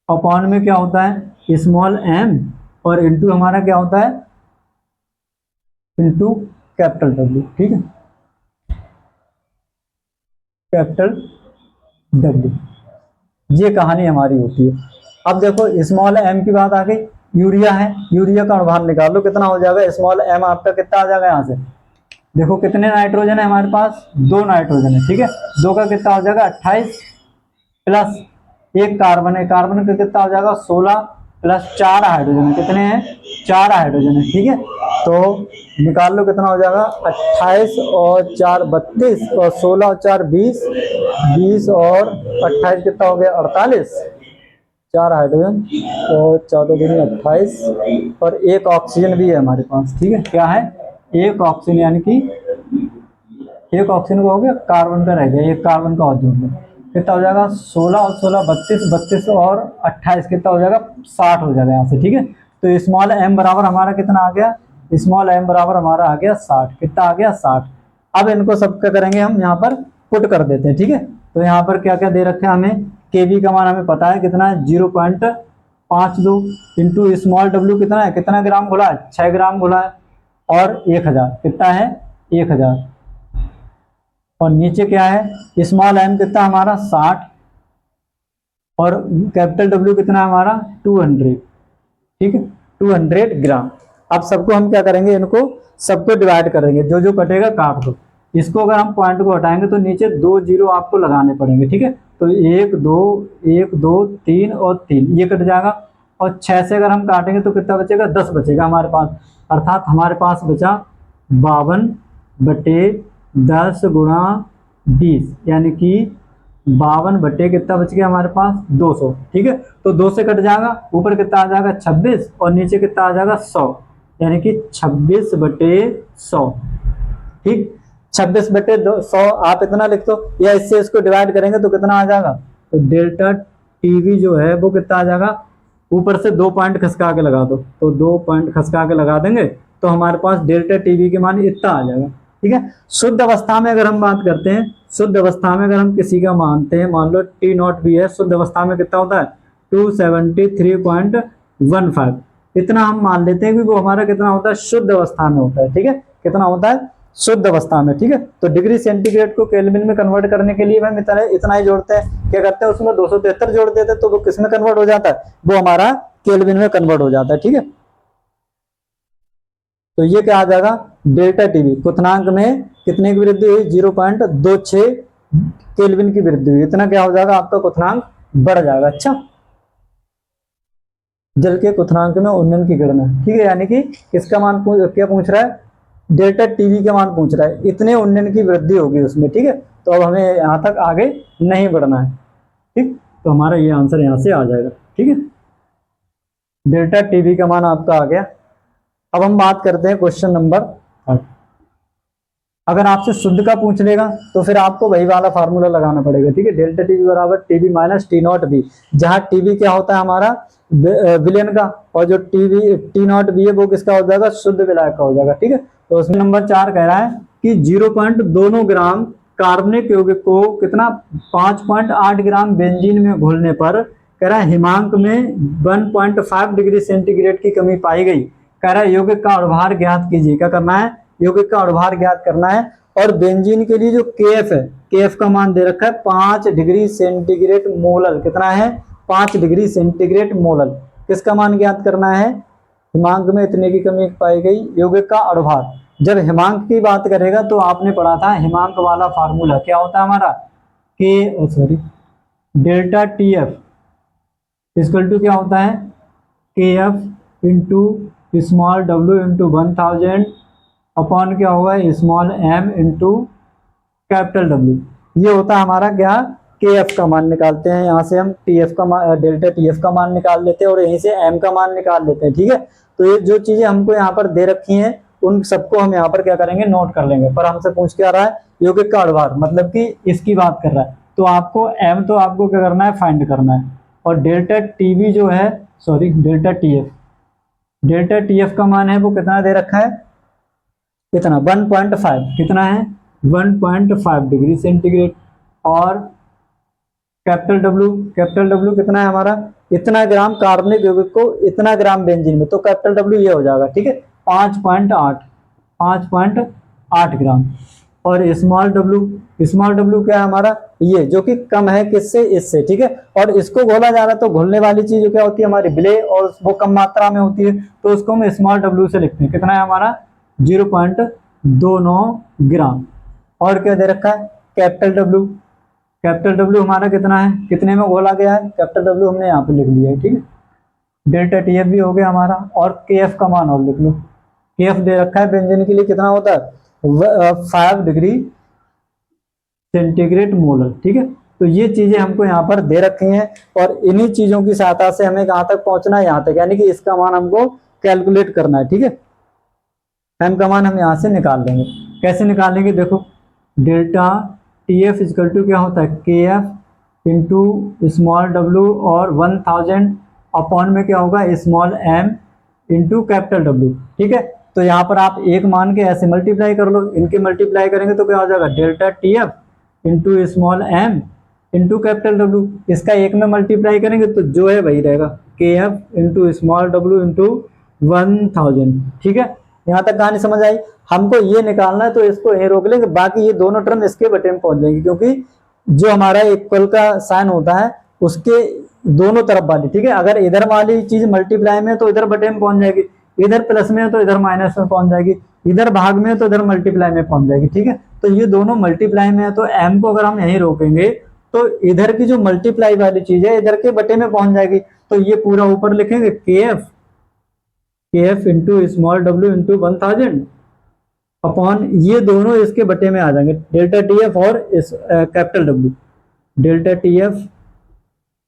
upon में क्या होता है स्मॉल एम, और इंटू हमारा क्या होता है इंटू कैपिटल डब्ल्यू, ठीक है, कैपिटल डब्ल्यू, ये कहानी हमारी होती है। अब देखो स्मॉल एम की बात आ गई, यूरिया है, यूरिया का अणुभार निकाल लो कितना हो जाएगा, स्मॉल एम आपका कितना आ जाएगा, यहाँ से देखो कितने नाइट्रोजन है हमारे पास, 2 नाइट्रोजन है, ठीक है, 2 का कितना हो जाएगा 28 प्लस 1 कार्बन है, कार्बन का कितना हो जाएगा 16 प्लस 4 हाइड्रोजन है, कितने हैं 4 हाइड्रोजन है, ठीक है। तो निकाल लो कितना हो जाएगा 28 और 4 32 और 16 और 4 20, 20 और 28 कितना हो गया 48, 4 हाइड्रोजन और 14 दूनी 28, और 1 ऑक्सीजन भी है हमारे पास, ठीक है, क्या है 1 ऑक्सीजन, यानी कि 1 ऑक्सीजन का हो गया, कार्बन का रह गया, 1 कार्बन का और जोड़ लो, कितना हो जाएगा 16 और 16 32, 32 और 28 कितना हो जाएगा 60 हो जाएगा यहाँ से, ठीक है। तो स्मॉल एम बराबर हमारा कितना आ गया, स्मॉल एम बराबर हमारा आ गया 60। कितना आ गया 60। अब इनको सब क्या करेंगे हम यहाँ पर पुट कर देते हैं, ठीक है। तो यहाँ पर क्या क्या दे रखे हैं हमें, केवी का मान हमें पता है कितना है 0.52 इंटू स्मॉल डब्ल्यू कितना है, कितना ग्राम घुला है 6 ग्राम घुला है, और 1000 कितना है 1000, और नीचे क्या है स्मॉल एम कितना हमारा 60 और कैपिटल डब्ल्यू कितना है हमारा 200, ठीक है 200 ग्राम। अब सबको हम क्या करेंगे, इनको सबको डिवाइड करेंगे, जो जो कटेगा काट दो। इसको अगर हम पॉइंट को हटाएंगे तो नीचे 2 जीरो आपको लगाने पड़ेंगे, ठीक है। तो 1 2 1 2 3 और 3 ये कट जाएगा, और 6 से अगर हम काटेंगे तो कितना बचेगा 10 बचेगा हमारे पास, अर्थात हमारे पास बचा 52/10 गुणा 20, यानी कि 52 बटे कितना बच गया हमारे पास 200, ठीक है। तो 2 से कट जाएगा, ऊपर कितना आ जाएगा 26 और नीचे कितना आ जाएगा 100, यानी कि 26/100, ठीक 26/100 आप इतना लिख दो, या इससे इसको डिवाइड करेंगे तो कितना आ जाएगा, तो डेल्टा टीवी जो है वो कितना आ जाएगा, ऊपर से 2 पॉइंट खसका के लगा दो, तो 2 पॉइंट खसका के लगा देंगे तो हमारे पास डेल्टा टीवी के मान इतना आ जाएगा, ठीक है। शुद्ध अवस्था में अगर हम बात करते हैं, शुद्ध अवस्था में अगर हम किसी का मानते हैं, मान लो टी नॉट भी है, शुद्ध अवस्था में कितना होता है 273.15, इतना हम मान लेते हैं कि वो हमारा कितना होता है शुद्ध अवस्था में होता है, ठीक है। कितना होता है शुद्ध अवस्था में, ठीक है। तो डिग्री सेंटीग्रेड को केल्विन में कन्वर्ट करने के लिए हम इतना ही जोड़ते हैं, क्या करते हैं उसमें 273 जोड़ देते हैं, तो वो किस में कन्वर्ट हो जाता है, वो हमारा केल्विन में कन्वर्ट हो जाता है, ठीक है। तो ये क्या आ जाएगा, डेल्टा टीवी क्वथनांक में कितने की वृद्धि हुई 0.26 केल्विन की वृद्धि हुई, इतना क्या हो जाएगा आपका क्वथनांक बढ़ जाएगा। अच्छा, जल के क्वथनांक में उन्नयन की गणना, ठीक है, यानी कि किसका मान क्या पूछ रहा है, डेल्टा टीवी का मान पूछ रहा है, इतने उन्नयन की वृद्धि होगी उसमें, ठीक है। तो अब हमें यहां तक आगे नहीं बढ़ना है, ठीक। तो हमारा ये आंसर यहां से आ जाएगा, ठीक है। डेल्टा टीवी का मान आपका आ गया। अब हम बात करते हैं क्वेश्चन नंबर 8। अगर आपसे शुद्ध का पूछ लेगा तो फिर आपको वही वाला फार्मूला लगाना पड़ेगा, ठीक है। डेल्टा टीवी बराबर TV minus T not B, जहां टीवी क्या होता है हमारा विलयन का, और जो टीवी टी नॉट बी है वो किसका हो जाएगा, शुद्ध विलायक का हो जाएगा, ठीक है। तो उसमें नंबर 4 कह रहा है कि 0.2 ग्राम कार्बनिक यौगिक को कितना 5.8 ग्राम बेंजीन में घोलने पर कह रहा है हिमांक में 1.5 डिग्री सेंटीग्रेड की कमी पाई गई। कह रहा है यौगिक का अणुभार ज्ञात कीजिए, क्या करना है, यौगिक का अणुभार ज्ञात करना है। और बेंजीन के लिए जो केएफ है, केएफ का मान दे रखा है 5 डिग्री सेंटीग्रेड मोलर, कितना है 5 डिग्री सेंटीग्रेड मोलर। किसका मान ज्ञात करना है, हिमांक में इतने की कमी पाई गई यौगिक का अणुभार। जब हिमांक की बात करेगा तो आपने पढ़ा था हिमांक वाला फार्मूला क्या होता है हमारा, delta T F equal to क्या होता है, K F into small W into 1000 upon क्या होगा small M into capital W. ये होता है हमारा क्या, के एफ का मान निकालते हैं, यहाँ से हम टी एफ का मान, डेल्टा टी एफ का मान निकाल लेते हैं और यहीं से एम का मान निकाल लेते हैं, ठीक है। तो ये जो चीजें हमको यहाँ पर दे रखी हैं उन सबको हम यहाँ पर क्या करेंगे, नोट कर लेंगे। पर हमसे पूछ क्या रहा है, यौगिक का अणुभार, मतलब कि इसकी बात कर रहा है, तो आपको एम तो आपको क्या करना है, फाइंड करना है। और डेल्टा टीवी जो है, डेल्टा टीएफ का मान है वो कितना दे रखा है, कितना 1.5, कितना है 1.5 डिग्री सेंटीग्रेड। और कैपिटल डब्ल्यू कितना है हमारा, इतना ग्राम कार्बनिक यौगिक को इतना ग्राम बेंजीन में, तो कैपिटल डब्ल्यू ये हो जाएगा, ठीक है 5.8 ग्राम। और स्मॉल डब्ल्यू क्या है हमारा, ये जो कि कम है किससे, इससे, ठीक है। और इसको घोला जा रहा है तो घोलने वाली चीज जो क्या होती है हमारी विलेय, और वो कम मात्रा में होती है, तो उसको हम स्मॉल डब्ल्यू से लिखते हैं। कितना है हमारा 0.29 ग्राम। और क्या दे रखा है, कैपिटल डब्ल्यू हमारा कितना है, कितने में घोला गया है, कैपिटल डब्ल्यू हमने यहाँ पे लिख लिया है, ठीक है। डेल्टा टीएफ भी हो गया हमारा, और केएफ का मान और लिख लो। केएफ दे रखा है बेंजीन के लिए कितना होता है 5 डिग्री सेंटीग्रेड मोलर, ठीक है। तो ये चीजें हमको यहाँ पर दे रखी हैं, और इन्हीं चीजों की सहायता से हमें कहाँ तक पहुंचना है, यहाँ तक, यानी कि इसका मान हमको कैलकुलेट करना है, ठीक है। एम का मान हम यहाँ से निकाल लेंगे। कैसे निकालेंगे, देखो delta T F equal to क्या होता है, K F into small W और 1000 अपॉन में क्या होगा small M into capital W, ठीक है। तो यहाँ पर आप एक मान के ऐसे मल्टीप्लाई कर लो, इनके मल्टीप्लाई करेंगे तो क्या हो जाएगा, delta T F into small M into capital W. इसका एक में मल्टीप्लाई करेंगे तो जो है वही रहेगा, के F into small W into 1000, ठीक है। यहाँ तक कहानी समझ आई। हमको ये निकालना है तो इसको यहीं रोक लेंगे, बाकी ये दोनों टर्म इसके बटे में पहुंच जाएंगे, क्योंकि जो हमारा इक्वल का साइन होता है उसके दोनों तरफ वाली, ठीक है। अगर इधर वाली चीज मल्टीप्लाई में तो इधर बटे में पहुंच जाएगी, इधर प्लस में है तो इधर माइनस में पहुंच जाएगी, इधर भाग में है तो इधर मल्टीप्लाई में पहुंच जाएगी, ठीक है। तो ये दोनों मल्टीप्लाई में है तो एम को अगर हम यहीं रोकेंगे तो इधर की जो मल्टीप्लाई वाली चीज है इधर के बटे में पहुंच जाएगी। तो ये पूरा ऊपर लिखेंगे के F into small W into 1000 upon ये दोनों इसके बटे में आ जाएंगे, डेल्टा टी एफ और इस capital W, delta T F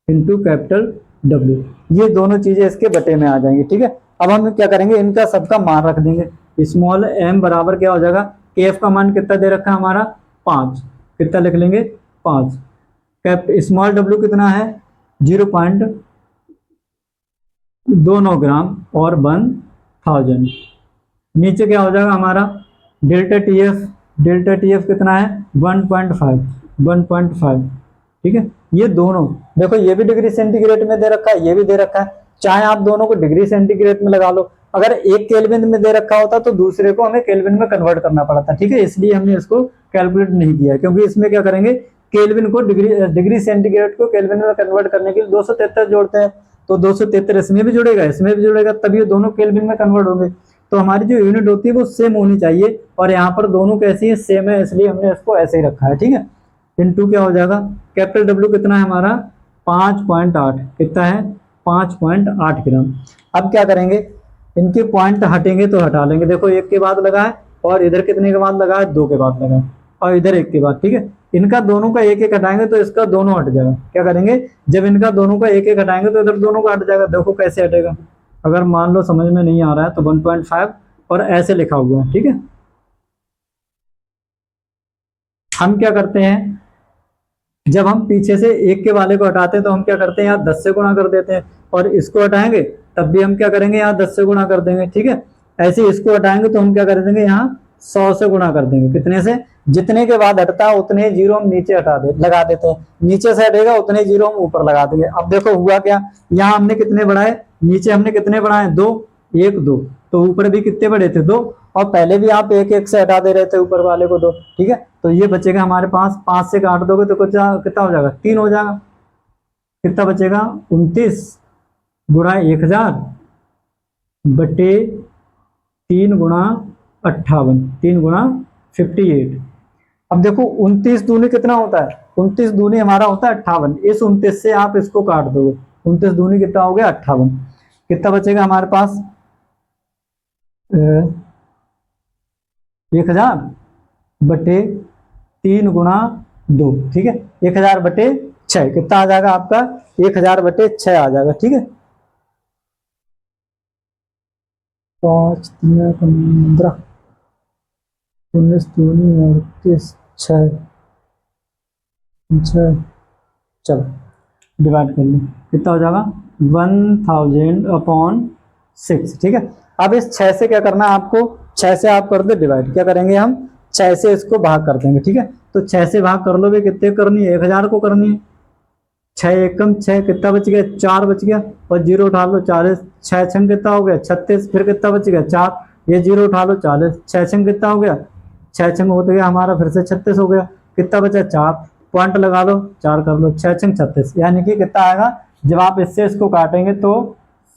into capital W, ये दोनों चीजें इसके बटे में आ जाएंगी, ठीक है। अब हम क्या करेंगे, इनका सबका मान रख देंगे। स्मॉल एम बराबर क्या हो जाएगा, के एफ का मान कितना दे रखा है हमारा 5, कितना लिख लेंगे 5। कैप स्मॉल डब्ल्यू कितना है 0.29 ग्राम और 1000। नीचे क्या हो जाएगा हमारा डेल्टा टी एफ कितना है 1.5, ठीक है। ये दोनों देखो, ये भी डिग्री सेंटीग्रेड में दे रखा है, ये भी दे रखा है, चाहे आप दोनों को डिग्री सेंटीग्रेड में लगा लो। अगर एक केल्विन में दे रखा होता तो दूसरे को हमें केल्विन में कन्वर्ट करना पड़ता, ठीक है। इसलिए हमने इसको कैलकुलेट नहीं किया, क्योंकि इसमें क्या करेंगे, केल्विन को डिग्री सेंटीग्रेड को केल्विन में कन्वर्ट करने के लिए 273 जोड़ते हैं, तो 273 इसमें भी जुड़ेगा, इसमें भी जुड़ेगा, तब ये दोनों केल्विन में कन्वर्ट होंगे। तो हमारी जो यूनिट होती है वो सेम होनी चाहिए, और यहाँ पर दोनों कैसी है, सेम है, इसलिए हमने इसको ऐसे ही रखा है, ठीक है। इनटू क्या हो जाएगा, कैपिटल डब्ल्यू कितना है हमारा 5.8, कितना है 5.8 ग्राम। अब क्या करेंगे, इनके पॉइंट हटेंगे तो हटा लेंगे। देखो एक के बाद लगा है, और इधर कितने के बाद लगा है 2 के बाद लगा है, और इधर 1 के बाद, ठीक है। इनका दोनों का एक एक हटाएंगे तो इसका दोनों हट जाएगा। क्या करेंगे, जब इनका दोनों का एक एक हटाएंगे तो इधर दोनों का हट जाएगा। देखो कैसे हटेगा, अगर मान लो समझ में नहीं आ रहा है तो 1.5 और ऐसे लिखा हुआ है, ठीक है। हम क्या करते हैं, जब हम पीछे से एक के वाले को हटाते हैं तो हम क्या करते हैं, यहाँ 10 से गुणा कर देते हैं, और इसको हटाएंगे तब भी हम क्या करेंगे, यहाँ 10 से गुणा कर देंगे, ठीक है। ऐसे इसको हटाएंगे तो हम क्या कर देंगे, यहाँ 100 से गुणा कर देंगे। कितने से, जितने के बाद हटता है उतने जीरो हम नीचे लगा देते हैं, नीचे से हटेगा उतने जीरो हम ऊपर लगा देंगे। अब देखो हुआ क्या, यहाँ हमने कितने बढ़ाए, नीचे हमने कितने बढ़ाए 2, 1 2, तो ऊपर भी कितने बढ़े थे 2, और पहले भी आप एक एक से हटा दे रहे थे ऊपर वाले को 2, ठीक है। तो ये बचेगा हमारे पास, 5 से काट दोगे तो कितना हो जाएगा 3 हो जाएगा। कितना बचेगा 29 गुणा 1000 बटे 3 गुणा 58, 3 गुणा 58। अब देखो 29 दूनी कितना होता है, 29 दूनी हमारा होता है 58। इस 29 से आप इसको काट दोगे, 29 दूनी कितना हो गया 58। कितना बचेगा हमारे पास 1000 बटे 3 गुणा 2, ठीक है। 1000 बटे 6 कितना आ जाएगा आपका, 1000 बटे 6 आ जाएगा, ठीक है। 5 3 15 19 दूनी 38 6, चलो डिवाइड कर लो, कितना हो जाएगा 1000/6, ठीक है। अब इस 6 से क्या करना है आपको, 6 से आप कर दो डिवाइड, क्या करेंगे हम 6 से इसको भाग कर देंगे, ठीक है। तो 6 से भाग कर लोगे, कितने करनी है 1000 को करनी है, 6 एकम 6, कितना बच गया 4 बच गया, और जीरो उठा लो 40, 6 छंग कितना हो गया 36, फिर कितना बच गया 4, ये जीरो उठा लो 40, 6 छंग कितना हो गया 6 छंग होते गया हमारा, फिर से 36 हो गया, कितना बचा 4, पॉइंट लगा लो 4 कर लो, 6 छंग 36, यानी कि कितना आएगा, जब आप इससे इसको काटेंगे तो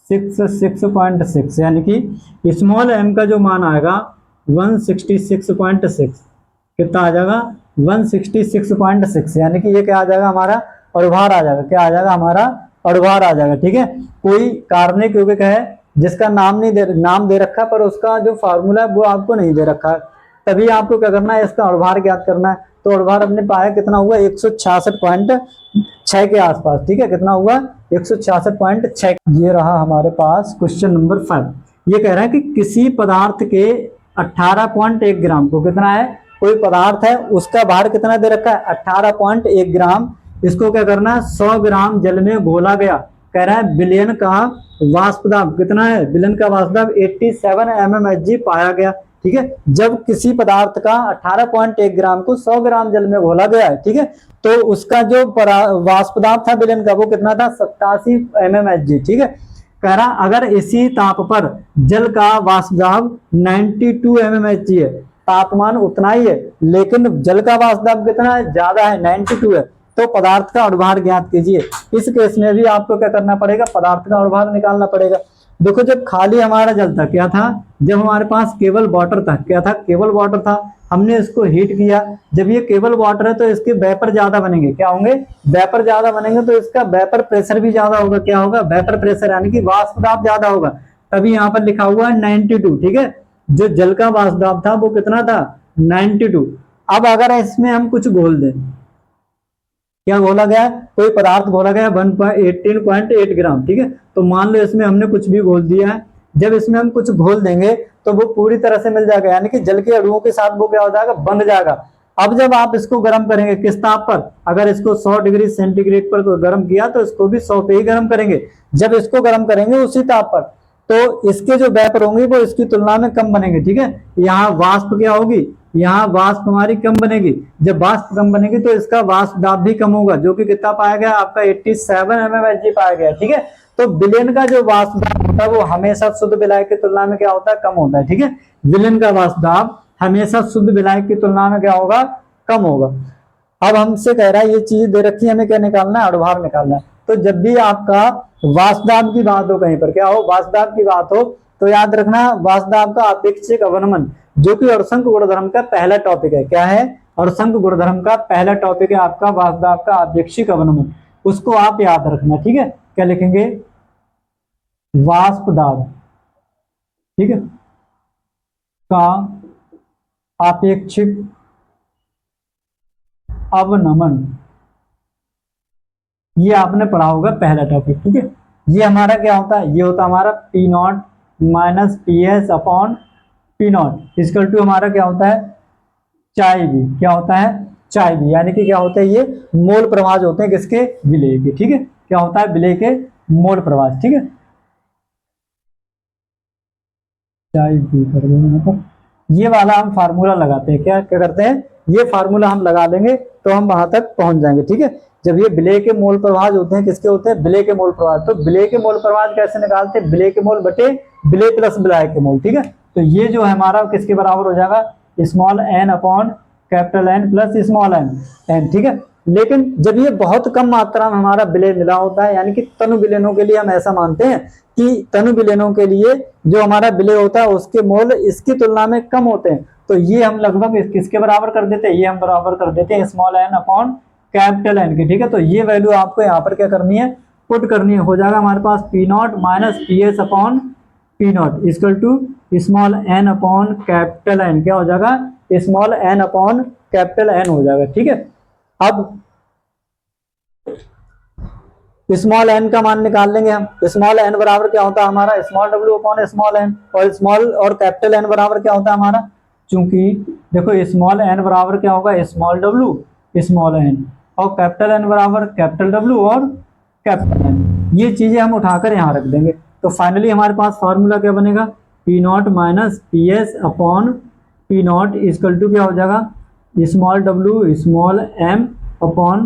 6.6, यानी कि स्मॉल एम का जो मान आएगा 166.6, कितना आ जाएगा 166.6, यानी कि ये क्या आ जाएगा हमारा अणुभार आ जाएगा, क्या आ जाएगा हमारा अणुभार आ जाएगा, ठीक है। कोई कार्बनिक यौगिक है जिसका नाम दे रखा है, पर उसका जो फार्मूला है वो आपको नहीं दे रखा है, तभी आपको क्या करना है, इसका अणुभार ज्ञात करना है। तो अणुभार हमने पाया कितना हुआ 166.6 के आसपास, ठीक है। कितना हुआ 166.6। ये रहा हमारे पास क्वेश्चन नंबर 5। ये कह रहा है कि किसी पदार्थ के 18.1 ग्राम को, कितना है, कोई पदार्थ है उसका भार कितना दे रखा है 18.1 ग्राम, इसको क्या करना है 100 ग्राम जल में घोला गया, कह रहा है बिलियन का वाष्प दाब कितना है, बिलियन का वाष्प दाब 87 mmHg पाया गया। ठीक है, जब किसी पदार्थ का 18.1 ग्राम को 100 ग्राम जल में घोला गया है, ठीक है, तो उसका जो वाष्प दाब था बिलियन का वो कितना था, 87 mmHg। ठीक है, कह रहा अगर इसी ताप पर जल का वाष्प दाब 92 mmHg है, तापमान उतना ही है लेकिन जल का वाष्प दाब कितना है, ज्यादा है, 92 है, तो पदार्थ का अणुभार ज्ञात कीजिए। इस केस में भी आपको क्या करना पड़ेगा, पदार्थ का अणुभार निकालना पड़ेगा। देखो जब खाली हमारा जल था क्या था, जब हमारे पास केवल वाटर था, क्या था, केवल वाटर था, हमने इसको हीट किया, जब ये केवल वाटर है तो इसके वेपर ज्यादा बनेंगे, क्या होंगे, वेपर ज्यादा बनेंगे, तो इसका वेपर प्रेशर भी ज्यादा होगा, क्या होगा, वेपर प्रेशर यानी कि वाष्प दाब ज्यादा होगा, तभी यहाँ पर लिखा हुआ है 92। ठीक है, जो जल का वाष्प दाब था वो कितना था, 92। अब अगर इसमें हम कुछ घोल दें, क्या घोला गया, कोई पदार्थ घोला गया 18.8 ग्राम, ठीक है, तो मान लो इसमें हमने कुछ भी घोल दिया है, जब इसमें हम कुछ घोल देंगे तो वो पूरी तरह से मिल जाएगा, यानी कि जल के अणुओं के साथ वो क्या हो जाएगा, बंध जाएगा। अब जब आप इसको गर्म करेंगे किस ताप पर, अगर इसको 100 डिग्री सेंटीग्रेड पर गर्म किया तो इसको भी 100 पे ही गर्म करेंगे, जब इसको गर्म करेंगे उसी ताप पर तो इसके जो वेपर होंगे वो इसकी तुलना में कम बनेंगे। ठीक है, यहाँ वाष्प क्या होगी, यहाँ वाष्प हमारी कम बनेगी, जब वाष्प कम बनेगी तो इसका वाष्प दाब भी कम होगा, जो कि कितना पाया गया आपका 87 mmHg पाया गया। ठीक है, तो विलेन का जो वाष्प दाब होता है वो हमेशा शुद्ध विलायक की तुलना में क्या होता है, कम होता है। ठीक है, विलेन का वाष्प दाब हमेशा शुद्ध विलायक की तुलना में क्या होगा, कम होगा। अब हमसे कह रहा है ये चीज दे रखी है, हमें क्या निकालना है, अणुभार निकालना है। तो जब भी आपका वाष्प दाब की बात हो, कहीं पर क्या हो, वाष्प दाब की बात हो, तो याद रखना वाष्प दाब का अपेक्षिक अवनमन, जो कि अणुसंघ गुणधर्म का पहला टॉपिक है, क्या है, अणुसंघ गुणधर्म का पहला टॉपिक है आपका वाष्प दाब का अपेक्षिक अवनमन, उसको आप याद रखना। ठीक है, क्या लिखेंगे, वाष्प दाब, ठीक है, का अपेक्षिक अवनमन, ये आपने पढ़ा होगा पहला टॉपिक। ठीक है, ये हमारा क्या होता है, ये होता है हमारा P not minus P S upon P not equal to हमारा क्या होता है, चाय भी, क्या होता है, चाय भी, यानी कि क्या होता है, ये मोल प्रवाह होते हैं किसके, विलेय के। ठीक है, क्या होता है, विलेय के मोल प्रवाह। ठीक है, चाय भी कर देंगे यहाँ पर, ये वाला हम फार्मूला लगाते हैं, क्या क्या करते हैं, ये फार्मूला हम लगा लेंगे तो हम वहां तक पहुंच जाएंगे। ठीक है, जब ये विलेय के मोल प्रवाह होते हैं, किसके होते हैं, विलेय के मोल प्रवाह, तो विलेय के मोल प्रवाह कैसे निकालते हैं, विलेय के मोल बटे विलेय प्लस विलायक के मोल। ठीक है, तो ये जो है हमारा किसके बराबर हो जाएगा, small N upon capital N plus small N. ठीक है, लेकिन जब ये बहुत कम मात्रा में हमारा विलेय मिला होता है, यानी कि तनु विलेनों के लिए हम ऐसा मानते हैं कि तनु विलेनों के लिए जो हमारा विलेय होता है उसके मोल इसकी तुलना में कम होते हैं, तो ये हम लगभग किसके बराबर कर देते हैं, ये हम बराबर कर देते हैं small N upon capital N के। ठीक है, तो ये वैल्यू आपको यहाँ पर क्या करनी है, पुट करनी है, हो जाएगा हमारे पास P not minus P S upon P not equal to small N upon capital N, क्या हो जाएगा, small N upon capital N हो जाएगा। ठीक है, अब स्मॉल एन का मान निकाल लेंगे हम, स्मॉल एन बराबर क्या होता है हमारा, small W upon small N, और स्मॉल और कैपिटल एन बराबर क्या होता है हमारा, चूंकि देखो स्मॉल एन बराबर क्या होगा, स्मॉल डब्ल्यू स्मॉल एन, और कैपिटल एन बराबर कैपिटल डब्ल्यू और कैपिटल एन, ये चीजें हम उठाकर यहाँ रख देंगे। तो फाइनली हमारे पास फॉर्मूला क्या बनेगा, P not minus P S upon P not equal to क्या हो जाएगा, small W small M upon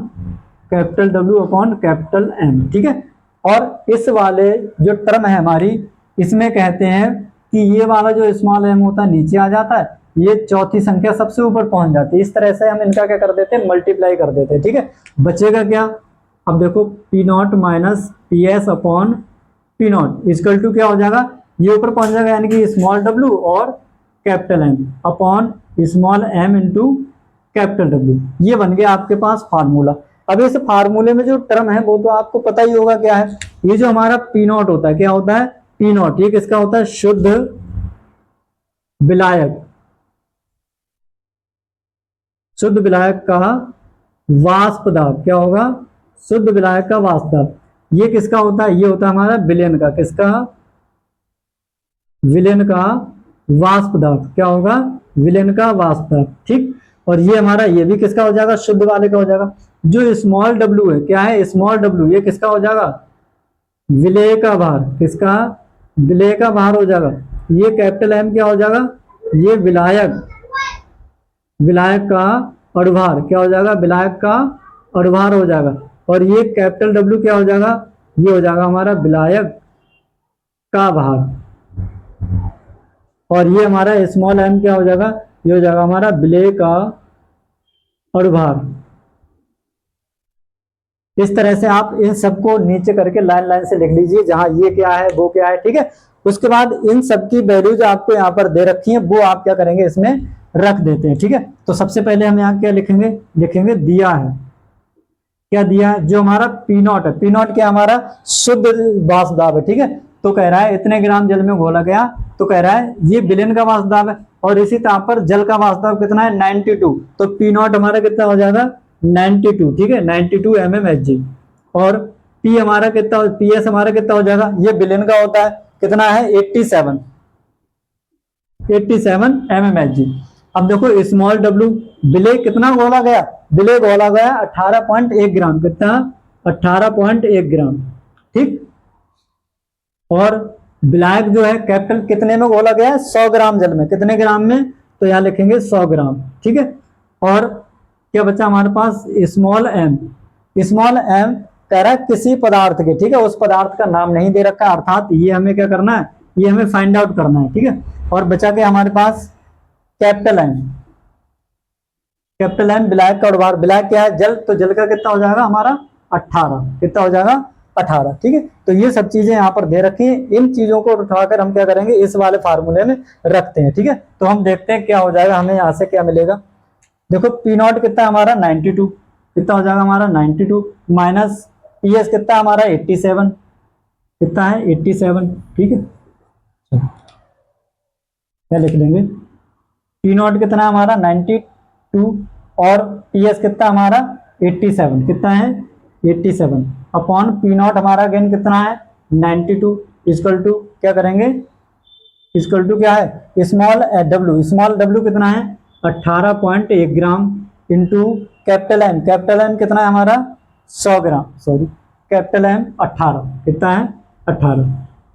capital W upon capital M. ठीक है, और इस वाले जो टर्म है हमारी, इसमें कहते हैं कि ये वाला जो स्मॉल एम होता है नीचे आ जाता है, ये चौथी संख्या सबसे ऊपर पहुंच जाती है, इस तरह से हम इनका क्या कर देते हैं, मल्टीप्लाई कर देते हैं। ठीक है, बचेगा क्या, अब देखो P not minus P S upon P not equal to क्या हो जाएगा, ये ऊपर पहुंच जाएगा, यानी कि स्मॉल डब्ल्यू और capital M upon small M into capital W, ये बन गया आपके पास फार्मूला। अब इस फार्मूले में जो टर्म है वो तो आपको पता ही होगा क्या है, ये जो हमारा पी नॉट होता है, क्या होता है, पी नॉट, ये किसका होता है, शुद्ध विलायक, शुद्ध विलायक का वाष्प दाब, क्या होगा, शुद्ध विलायक का वाष्प दाब, ये किसका होता है, ये होता है हमारा विलेन का, किसका, विलेन का वाष्प दाब, क्या होगा, विलेन का वाष्प दाब। ठीक, और ये हमारा ये भी किसका हो जाएगा, शुद्ध वाले का हो जाएगा। जो स्मॉल डब्ल्यू है, क्या है, स्मॉल डब्ल्यू, ये किसका हो जाएगा, विलेय का भार, किसका, विलेय का भार हो जाएगा। ये कैपिटल एम क्या हो जाएगा, ये विलायक, विलायक का अणुभार क्या हो जाएगा, विलायक का अणुभार हो जाएगा। और ये कैपिटल डब्ल्यू क्या हो जाएगा, ये हो जाएगा हमारा विलायक का भार। और ये हमारा स्मॉल एम क्या हो जाएगा, ये हो जाएगा हमारा विलेय का अणुभार। इस तरह से आप इन सबको नीचे करके लाइन लाइन से लिख लीजिए, जहां ये क्या है वो क्या है, ठीक है। उसके बाद इन सबकी वैल्यूज आपको यहाँ पर दे रखी है, वो आप क्या करेंगे इसमें रख देते हैं, ठीक है। तो सबसे पहले हम यहाँ क्या लिखेंगे, लिखेंगे दिया है, क्या दिया है, जो हमारा पी नॉट है, पी नॉट क्या हमारा शुद्ध वाष्प दाब है, ठीक है। तो कह रहा है इतने ग्राम जल में घोला गया, तो कह रहा है ये विलेन का वाष्प दाब है। और इसी ताप पर जल का वाष्प दाब कितना है, 92। तो पी नॉट हमारा कितना हो जाएगा, 92, ठीक है, 92 mmHg। और पी हमारा कितना, पी एस हमारा कितना हो जाएगा, ये विलेन का होता है, कितना है 87 mmHg। अब देखो स्मॉल डब्ल्यू, विलेय कितना घोला गया, विलेय घोला गया 18.1 ग्राम, कितना 18.1 ग्राम, ठीक। और विलायक जो है कैपिटल कितने में घोला गया है, 100 ग्राम जल में, कितने ग्राम में, तो यहाँ लिखेंगे 100 ग्राम, ठीक है। और क्या बचा हमारे पास, स्मॉल एम, स्मॉल एम कह रहा है किसी पदार्थ के, ठीक है, उस पदार्थ का नाम नहीं दे रखा, अर्थात ये हमें क्या करना है, ये हमें फाइंड आउट करना है, ठीक है। और बचा के हमारे पास कैपिटल एम, कैपिटल एम विलायक का अणुभार, विलायक क्या है जल, तो जल का कितना हो जाएगा हमारा 18, कितना हो जाएगा 18, ठीक है। तो ये सब चीजें यहाँ पर दे रखी हैं, इन चीजों को उठाकर हम क्या करेंगे इस वाले फार्मूले में रखते हैं, ठीक है। तो हम देखते हैं क्या हो जाएगा, हमें यहाँ से क्या मिलेगा। देखो पी नॉट कितना हमारा 92, कितना हो जाएगा हमारा 92, माइनस पी एस कितना हमारा 87, कितना है 87, ठीक है। क्या लिख लेंगे, पी नॉट कितना हमारा 92 और पी एस कितना हमारा 87, कितना है 87 अपॉन पी नॉट हमारा अगेन कितना है 92, इक्वल टू क्या करेंगे, इक्वल टू क्या है स्मॉल डब्ल्यू, स्मॉल डब्ल्यू कितना है 18.1 gram into capital M, capital M कितना है हमारा 100 ग्राम, सॉरी कैपिटल एम 18, कितना है 18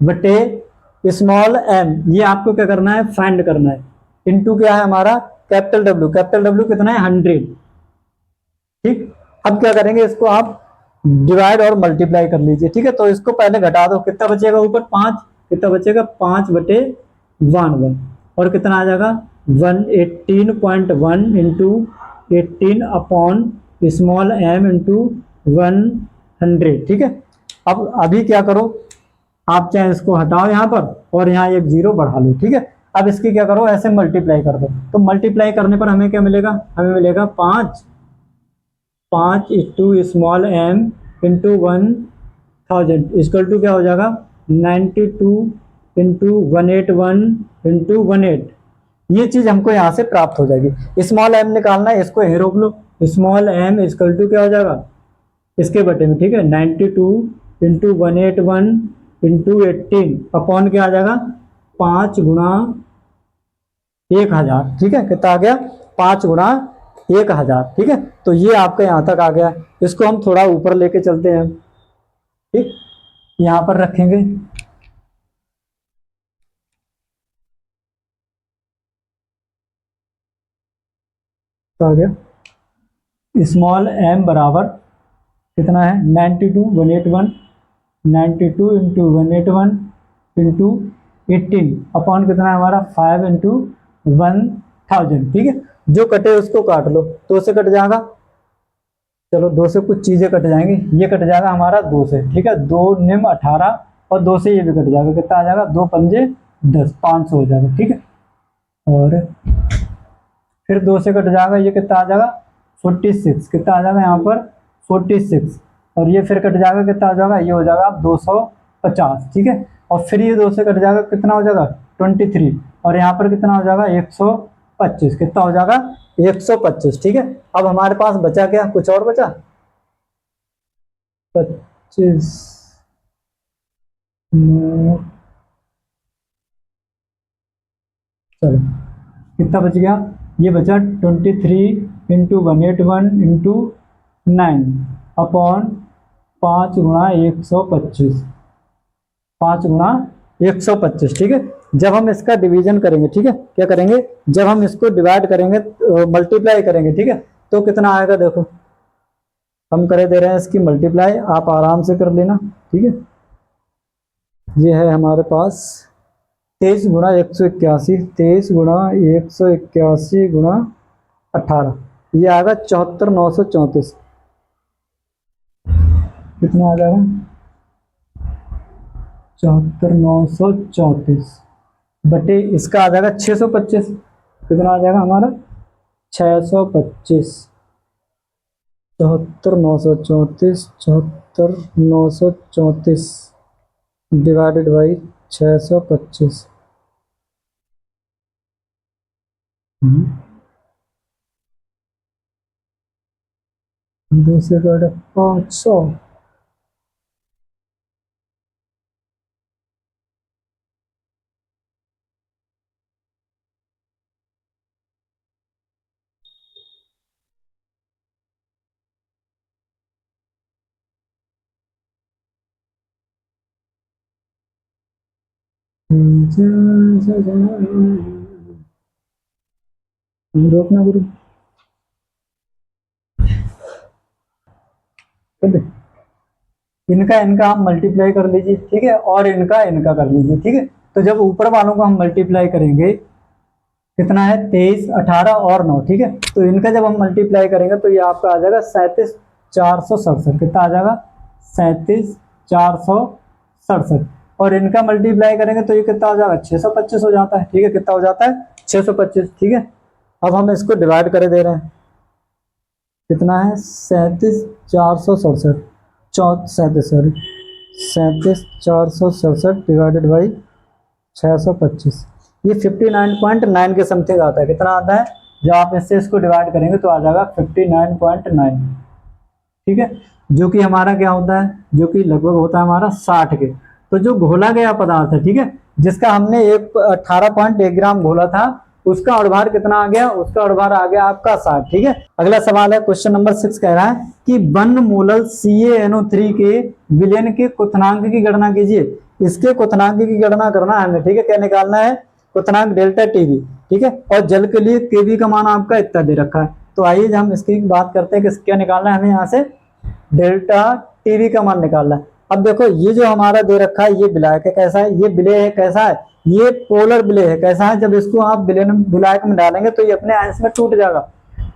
बटे स्मॉल एम, ये आपको क्या करना है फाइंड करना है, इंटू क्या है हमारा कैपिटल डब्ल्यू, कैपिटल डब्ल्यू कितना है 100, ठीक। अब क्या करेंगे इसको आप डिवाइड और मल्टीप्लाई कर लीजिए, ठीक है। तो इसको पहले घटा दो, कितना बचेगा ऊपर 5, कितना बचेगा 5 बटे 1 और कितना आ जाएगा 118.1 into 18 upon small M into 100, ठीक है। अब अभी क्या करो आप, चाहे इसको हटाओ यहाँ पर और यहाँ एक जीरो बढ़ा लो, ठीक है। अब इसकी क्या करो ऐसे मल्टीप्लाई कर दो, तो मल्टीप्लाई करने पर हमें क्या मिलेगा, हमें मिलेगा 5 into small M into 1000 equal to क्या हो जाएगा 92 इंटू 181 इंटू 18, ये चीज हमको यहाँ से प्राप्त हो जाएगी। स्मॉल एम निकालना है, इसको यहीं रोक लो, स्मॉल एम इक्वल टू क्या हो जाएगा इसके बटे में, ठीक है 92 इंटू 181 इंटू 18 अपॉन क्या आ जाएगा 5 गुणा 1000, ठीक है, कितना आ गया 5 गुणा 1000, ठीक है। तो ये आपका यहाँ तक आ गया, इसको हम थोड़ा ऊपर लेके चलते हैं, ठीक, यहाँ पर रखेंगे, तो आ गया स्मॉल एम बराबर कितना है 92 181 92 इंटू 181 इंटू 18 अपॉन कितना है हमारा 5 इंटू 1000, ठीक है। जो कटे उसको काट लो, 2 से कट जाएगा, चलो 2 से कुछ चीजें कट जाएंगी, ये कट जाएगा हमारा 2 से, ठीक है 2 निम 18 और 2 से ये भी कट जाएगा, कितना आ जाएगा 2 पंजे 10, 500 हो जाएगा, ठीक है। और फिर 2 से कट जाएगा, ये कितना आ जाएगा 46, कितना आ जाएगा यहाँ पर 46 और ये फिर कट जाएगा, कितना हो जाएगा ये हो जाएगा 250, ठीक है। और फिर ये 2 से कट जाएगा, कितना हो जाएगा 23 और यहाँ पर कितना हो जाएगा 125, कितना हो जाएगा 125, ठीक है। अब हमारे पास बचा क्या, कुछ और बचा 25 चलो कितना बच गया, ये बचा 23 इंटू 181 इंटू 9 अपॉन 5 गुणा 125, 5 गुना 125, ठीक है। जब हम इसका डिवीजन करेंगे, ठीक है, क्या करेंगे, जब हम इसको डिवाइड करेंगे, मल्टीप्लाई करेंगे, ठीक है, तो कितना आएगा देखो, हम करे दे रहे हैं इसकी मल्टीप्लाई, आप आराम से कर लेना, ठीक है। ये है हमारे पास 23 गुना 181, 23 गुना 181 गुना 18, ये आएगा 74,934। कितना आ जाएगा, 74,934 बटे इसका आ जाएगा 625। कितना आ जाएगा हमारा 625, 74,934, 74,934 डिवाइडेड बाई 625। दूसरे का 500, रोकना गुरु, इनका इनका हम मल्टीप्लाई कर लीजिए, ठीक है, और इनका इनका कर लीजिए, ठीक है। तो जब ऊपर वालों को हम मल्टीप्लाई करेंगे, कितना है 23, 18 और 9, ठीक है, तो इनका जब हम मल्टीप्लाई करेंगे तो ये आपका आ जाएगा 37,467। कितना आ जाएगा 37,467, और इनका मल्टीप्लाई करेंगे तो ये कितना हो जाएगा 625 हो जाता है, ठीक है, कितना हो जाता है 625, ठीक है। अब हम इसको डिवाइड करे दे रहे हैं, कितना है 37,467, 37,467 डिवाइडेड बाई 625, ये 59.9 के समथिंग आता है। कितना आता है, जब आप इससे इसको डिवाइड करेंगे तो आ जाएगा 59.9, ठीक है, जो कि हमारा क्या होता है, जो कि लगभग होता है हमारा 60 के। तो जो घोला गया पदार्थ है, ठीक है, जिसका हमने 18.1 ग्राम घोला था, उसका अणुभार कितना आ गया, उसका अणुभार आ गया आपका 60, ठीक है। अगला सवाल है क्वेश्चन नंबर 6, कह रहा है कि 1 मोलल CaNO3 के विलयन के क्वथनांक की गणना कीजिए। इसके क्वथनांक की गणना करना है हमें, ठीक है, क्या निकालना है, क्वथनांक डेल्टा टीवी, ठीक है, और जल के लिए केवी का मान आपका इतना दे रखा है। तो आइए हम इसकी बात करते हैं कि क्या निकालना है हमें, यहाँ से डेल्टा टीवी का मान निकालना है। अब देखो ये जो हमारा दे रखा है, ये विलायक है, कैसा है, ये विलेय है, कैसा है, ये पोलर विलेय है, कैसा है, जब इसको आप विलायक में डालेंगे तो ये अपने आयन में टूट जाएगा,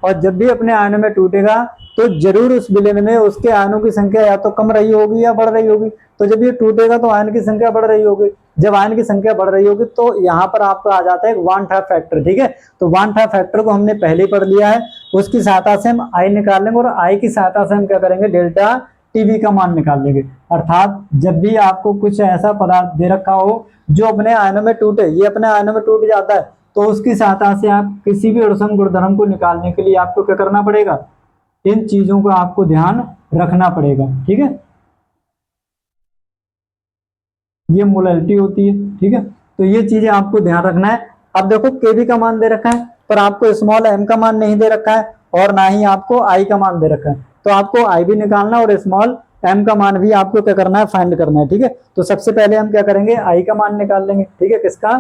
और जब भी अपने आयनों में टूटेगा तो जरूर उस विलयन में उसके आयनों की संख्या या तो कम रही होगी या बढ़ रही होगी। तो जब ये टूटेगा तो आयन की संख्या बढ़ रही होगी, जब आयन की संख्या बढ़ रही होगी तो यहाँ पर आपका आ जाता है वन हाफ फैक्टर, ठीक है। तो वन हाफ फैक्टर को हमने पहले ही पढ़ लिया है, उसकी सहायता से हम आई निकाल लेंगे, और आई की सहायता से हम क्या करेंगे, डेल्टा टीवी का मान निकाल लेंगे। अर्थात जब भी आपको कुछ ऐसा पदार्थ दे रखा हो जो अपने आयनों में टूटे, ये अपने आयनों में टूट जाता है, तो उसकी सहायता से आप किसी भी अणुसंघ गुणधर्म को निकालने के लिए आपको क्या करना पड़ेगा, इन चीजों को आपको ध्यान रखना पड़ेगा, ठीक है। ये मोलैलिटी होती है, ठीक है, तो ये चीजें आपको ध्यान रखना है। अब देखो केवी का मान दे रखा है, पर आपको स्मॉल एम का मान नहीं दे रखा है, और ना ही आपको आई का मान दे रखा है, तो आपको आई भी निकालना और स्मॉल एम का मान भी आपको क्या करना है, फाइंड करना है, ठीक है। तो सबसे पहले हम क्या करेंगे, आई का मान निकाल लेंगे, ठीक है, किसका,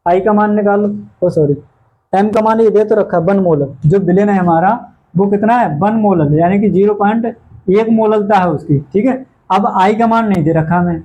आई का मान निकाल लो, ओ सॉरी, एम का मान ये दे तो रखा है 1 मोलर, जो विलेन है हमारा वो कितना है 1 मोलर, यानी कि 0.1 मोलरता है उसकी, ठीक है। अब आई का मान नहीं दे रखा हमें,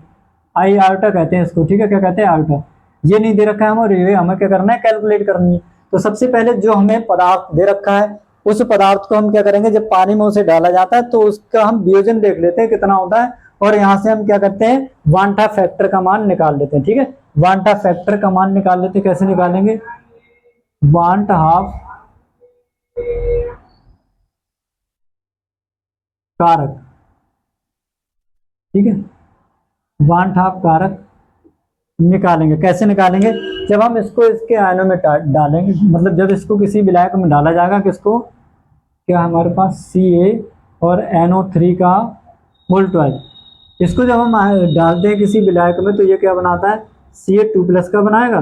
आई आल्टा कहते हैं इसको, ठीक है, क्या कहते हैं, आल्टा, ये नहीं दे रखा है हमें, ये हमें क्या करना है, कैलकुलेट करनी है। तो सबसे पहले जो हमें पदार्थ दे रखा है, उस पदार्थ को हम क्या करेंगे, जब पानी में उसे डाला जाता है तो उसका हम वियोजन देख लेते हैं कितना होता है, और यहाँ से हम क्या करते हैं, वांटा फैक्टर का मान निकाल लेते हैं, ठीक है। वांटा फैक्टर का मान निकाल लेते हैं, कैसे निकालेंगे, वांट हाफ कारक, ठीक है, वांट हाफ कारक निकालेंगे। कैसे निकालेंगे, जब हम इसको इसके आयनों में डालेंगे, मतलब जब इसको किसी विलायक में डाला जाएगा, किसको, क्या हमारे पास Ca और NO3 का होल ट्वाइस, इसको जब हम डालते हैं किसी विलायक में तो ये क्या बनाता है, Ca2+ का बनाएगा,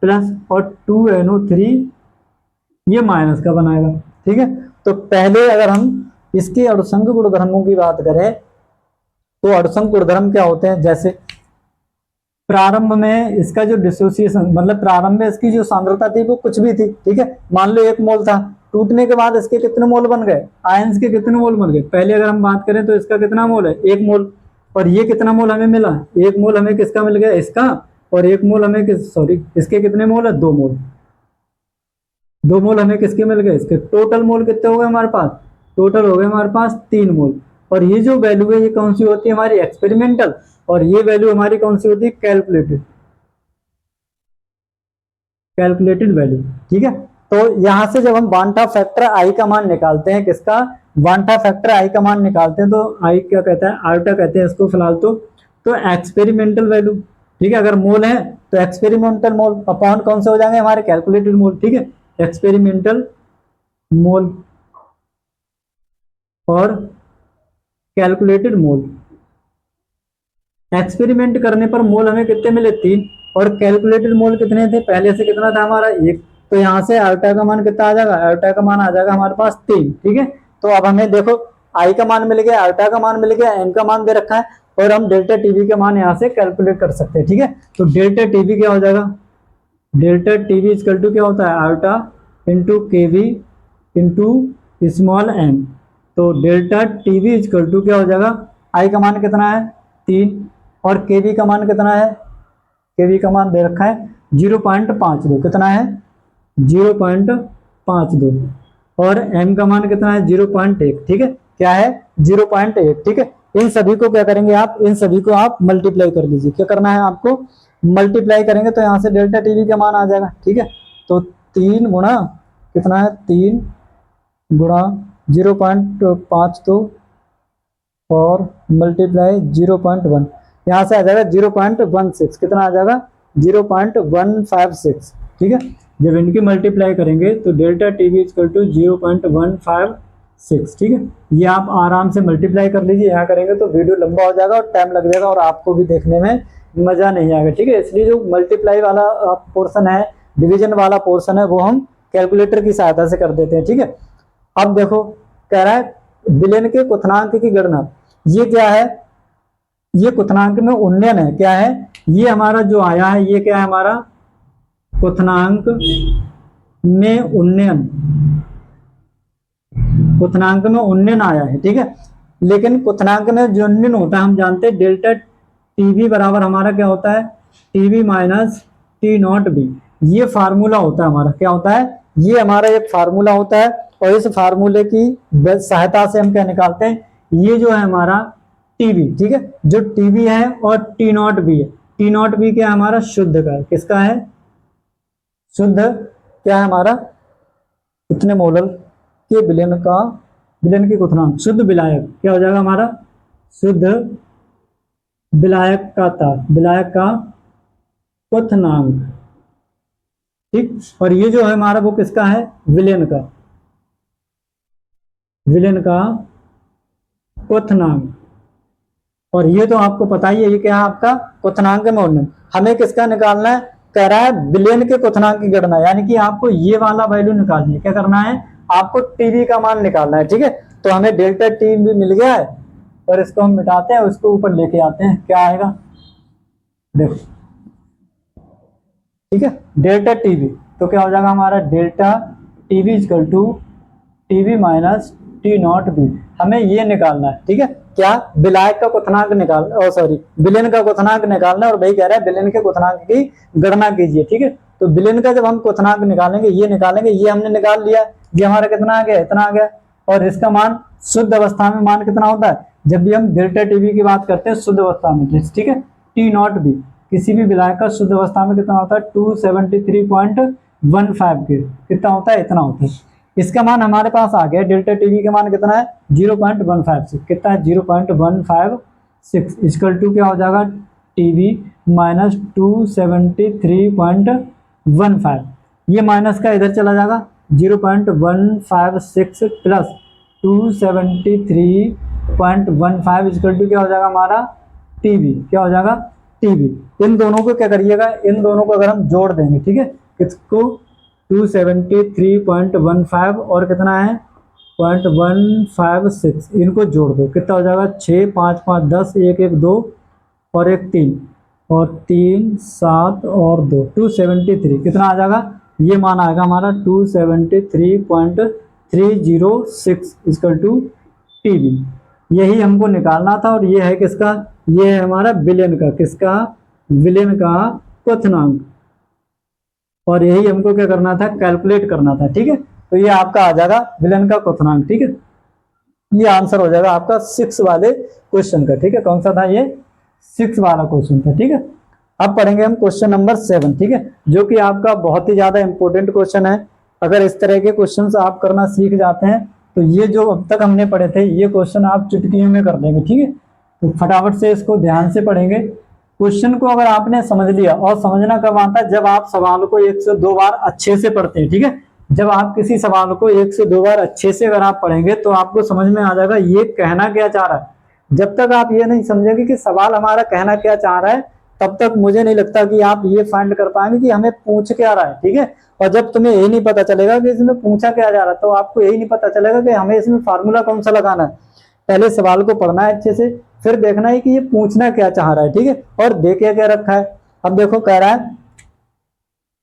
प्लस और 2NO3 ये माइनस का बनाएगा, ठीक है। तो पहले अगर हम इसके अणुसंघ गुणधर्मों की बात करें तो अणुसंघ गुणधर्म क्या होते हैं, जैसे प्रारंभ में इसका जो डिसोसिएशन मतलब प्रारंभ में इसकी जो सांद्रता थी वो कुछ भी थी, ठीक है, मान लो 1 मोल था, टूटने के बाद इसके कितने मोल बन गए, आयंस के कितने मोल बन गए। पहले अगर हम बात करें तो इसका कितना मोल है, 1 मोल, और ये कितना मोल हमें मिला, 1 मोल हमें किसका मिल गया, इसका, और 1 मोल हमें सॉरी इसके कितने मोल है, 2 मोल, 2 मोल हमें किसके मिल गए, इसके। टोटल मोल कितने हो गए हमारे पास, टोटल हो गए हमारे पास 3 मोल। और ये जो वैल्यू है ये कौन सी होती है हमारी, एक्सपेरिमेंटल, और ये वैल्यू हमारी कौन सी होती है, कैलकुलेटेड, कैलकुलेटेड वैल्यू, ठीक है। तो यहां से जब हम वांटा फैक्टर आई का मान निकालते हैं, किसका, वांटा फैक्टर आई का मान निकालते हैं, तो आई क्या कहता है, आल्टा कहते हैं इसको फिलहाल तो एक्सपेरिमेंटल वैल्यू, ठीक है, अगर मोल है तो एक्सपेरिमेंटल मोल अपॉन कौन से हो जाएंगे हमारे, कैलकुलेटेड मोल, ठीक है, एक्सपेरिमेंटल मोल और कैलकुलेटेड मोल। एक्सपेरिमेंट करने पर मोल हमें कितने मिले, 3, और कैलकुलेटेड मोल कितने थे, पहले से कितना था हमारा, 1, तो यहाँ से अल्टा का मान कितना आ जाएगा, अल्टा का मान आ जाएगा हमारे पास 3, ठीक है। तो अब हमें देखो आई का मान मिल गया, अल्टा का मान मिल गया, एन का मान दे रखा है, और हम डेल्टा टीवी का मान यहाँ से कैलकुलेट कर सकते हैं, ठीक है। तो डेल्टा टीवी क्या हो जाएगा, डेल्टा टीवी इक्वल टू क्या होता है, अल्टा इंटू के वी इंटू स्मॉल एम। तो डेल्टा टीवी इक्वल टू क्या हो जाएगा, आई का मान कितना है 3, और के वी का मान कितना है, के वी का मान दे रखा है 0.52, कितना है 0.52, और एम का मान कितना है 0.1, ठीक है, क्या है 0.1, ठीक है। इन सभी को क्या करेंगे आप, इन सभी को आप मल्टीप्लाई कर लीजिए, क्या करना है आपको, मल्टीप्लाई करेंगे तो यहाँ से डेल्टा टीवी का मान आ जाएगा, ठीक है। तो 3 गुणा कितना है, 3 गुणा 0.52 और मल्टीप्लाई 0.1, यहाँ से आ जाएगा 0.16, कितना आ जाएगा 0.156, ठीक है। जब इनकी मल्टीप्लाई करेंगे तो डेल्टा टीवी इक्वल टू 0.156, ठीक है। ये आप आराम से मल्टीप्लाई कर लीजिए, यहाँ करेंगे तो वीडियो लंबा हो जाएगा और टाइम लग जाएगा और आपको भी देखने में मजा नहीं आएगा, ठीक है। इसलिए जो मल्टीप्लाई वाला पोर्शन है, डिवीजन वाला पोर्शन है, वो हम कैलकुलेटर की सहायता से कर देते हैं, ठीक है। अब देखो कह रहा है विलयन के क्वथनांक की गणना, ये क्या है, ये क्वथनांक में उन्नयन है, क्या है ये हमारा जो आया है, ये क्या है हमारा क्वथनांक में उन्नयन, क्वथनांक में उन्नयन आया है, ठीक है। लेकिन क्वथनांक में जो उन्नयन होता है हम जानते हैं डेल्टा टीवी बराबर हमारा क्या होता है, TV minus T not B, ये फार्मूला होता है हमारा, क्या होता है, ये हमारा एक फार्मूला होता है, और इस फार्मूले की सहायता से हम क्या निकालते हैं, ये जो है हमारा टीवी, ठीक है, जो टीवी है और टी नॉट बी है, टी नॉट बी क्या है हमारा शुद्ध का है, किसका है, शुद्ध क्या है हमारा, इतने मोलर के विलयन का, विलयन की क्वथनांक, शुद्ध विलायक क्या हो जाएगा हमारा, शुद्ध विलायक का ताप, विलायक का क्वथनांक, ठीक। और ये जो है हमारा वो किसका है, विलयन का, विलयन का क्वथनांक। और ये तो आपको पता ही है, ये क्या है आपका क्वथनांक में उन्नयन। हमें किसका निकालना है, कह रहा है विलयन के क्वथनांक की गणना, यानी कि आपको ये वाला वैल्यू निकालनी है, क्या करना है आपको टीवी का मान निकालना है, ठीक है। तो हमें डेल्टा टी भी मिल गया है, और इसको हम मिटाते हैं, उसको ऊपर लेके आते हैं, क्या आएगा देखो, ठीक है, डेल्टा टीवी, तो क्या हो जाएगा हमारा delta TV equal to TV minus T not B, हमें ये निकालना है, ठीक है, क्या विलायक का क्वथनांक निकालना, सॉरी विलयन का क्वथनांक निकालना है, और भाई कह रहा है विलयन के क्वथनांक की गणना कीजिए, ठीक है। तो विलयन का जब हम क्वथनांक निकालेंगे, ये निकालेंगे, ये हमने निकाल लिया, ये हमारा कितना आ गया, इतना आ गया, और इसका मान शुद्ध अवस्था में मान कितना होता है, जब भी हम डेल्टा टीवी की बात करते हैं शुद्ध अवस्था में, ठीक है, टी नॉट बी किसी भी विलायक का शुद्ध अवस्था में कितना होता है 273.15 के कितना होता है, इतना होता है। इसका मान हमारे पास आ गया, डेल्टा टीवी का मान कितना है 0.156, कितना है 0.156, इक्वल टू क्या हो जाएगा टीवी माइनस 273.15, ये माइनस का इधर चला जाएगा 0.156 प्लस 273.15 इक्वल टू क्या हो जाएगा हमारा टीवी, क्या हो जाएगा टीवी। इन दोनों को क्या करिएगा, इन दोनों को अगर हम जोड़ देंगे, ठीक है, किसको 273.15 और कितना है 0.156, इनको जोड़ दो, कितना हो जाएगा 6 5 5 10 1 1 2 और 1 3, और 3, 7 और 2, 273 कितना आ जाएगा, ये मान आएगा हमारा 273.306 इक्वल टू टीबी। यही हमको निकालना था, और ये है किसका, ये है हमारा विलेन का, किसका, विलेन का क्वथनांक, और यही हमको क्या करना था, कैलकुलेट करना था। ठीक है, तो ये आपका आ जाएगा विलेन का क्वथनांक। ठीक है, ये आंसर हो जाएगा आपका 6 वाले क्वेश्चन का। ठीक है, कौन सा था ये, 6 वाला क्वेश्चन था। ठीक है, अब पढ़ेंगे हम क्वेश्चन नंबर 7। ठीक है, जो कि आपका बहुत ही ज्यादा इंपॉर्टेंट क्वेश्चन है। अगर इस तरह के क्वेश्चन आप करना सीख जाते हैं तो ये जो अब तक हमने पढ़े थे ये क्वेश्चन आप चुटकियों में कर देंगे। ठीक है, तो फटाफट से इसको ध्यान से पढ़ेंगे। क्वेश्चन को अगर आपने समझ लिया, और समझना कब आता है, जब आप सवाल को 1 से 2 बार अच्छे से पढ़ते हैं। ठीक है, जब आप किसी सवाल को 1 से 2 बार अच्छे से अगर आप पढ़ेंगे तो आपको समझ में आ जाएगा ये कहना क्या चाह रहा है। जब तक आप ये नहीं समझेंगे कि सवाल हमारा कहना क्या चाह रहा है, तब तक मुझे नहीं लगता कि आप ये फाइंड कर पाएंगे कि हमें पूछ क्या रहा है। ठीक है, और जब तुम्हें यही नहीं पता चलेगा कि इसमें पूछा क्या जा रहा है, तो आपको यही नहीं पता चलेगा कि हमें इसमें फार्मूला कौन सा लगाना है। पहले सवाल को पढ़ना है अच्छे से, फिर देखना है कि ये पूछना क्या चाह रहा है। ठीक है, और दे क्या रखा है। अब देखो कह रहा है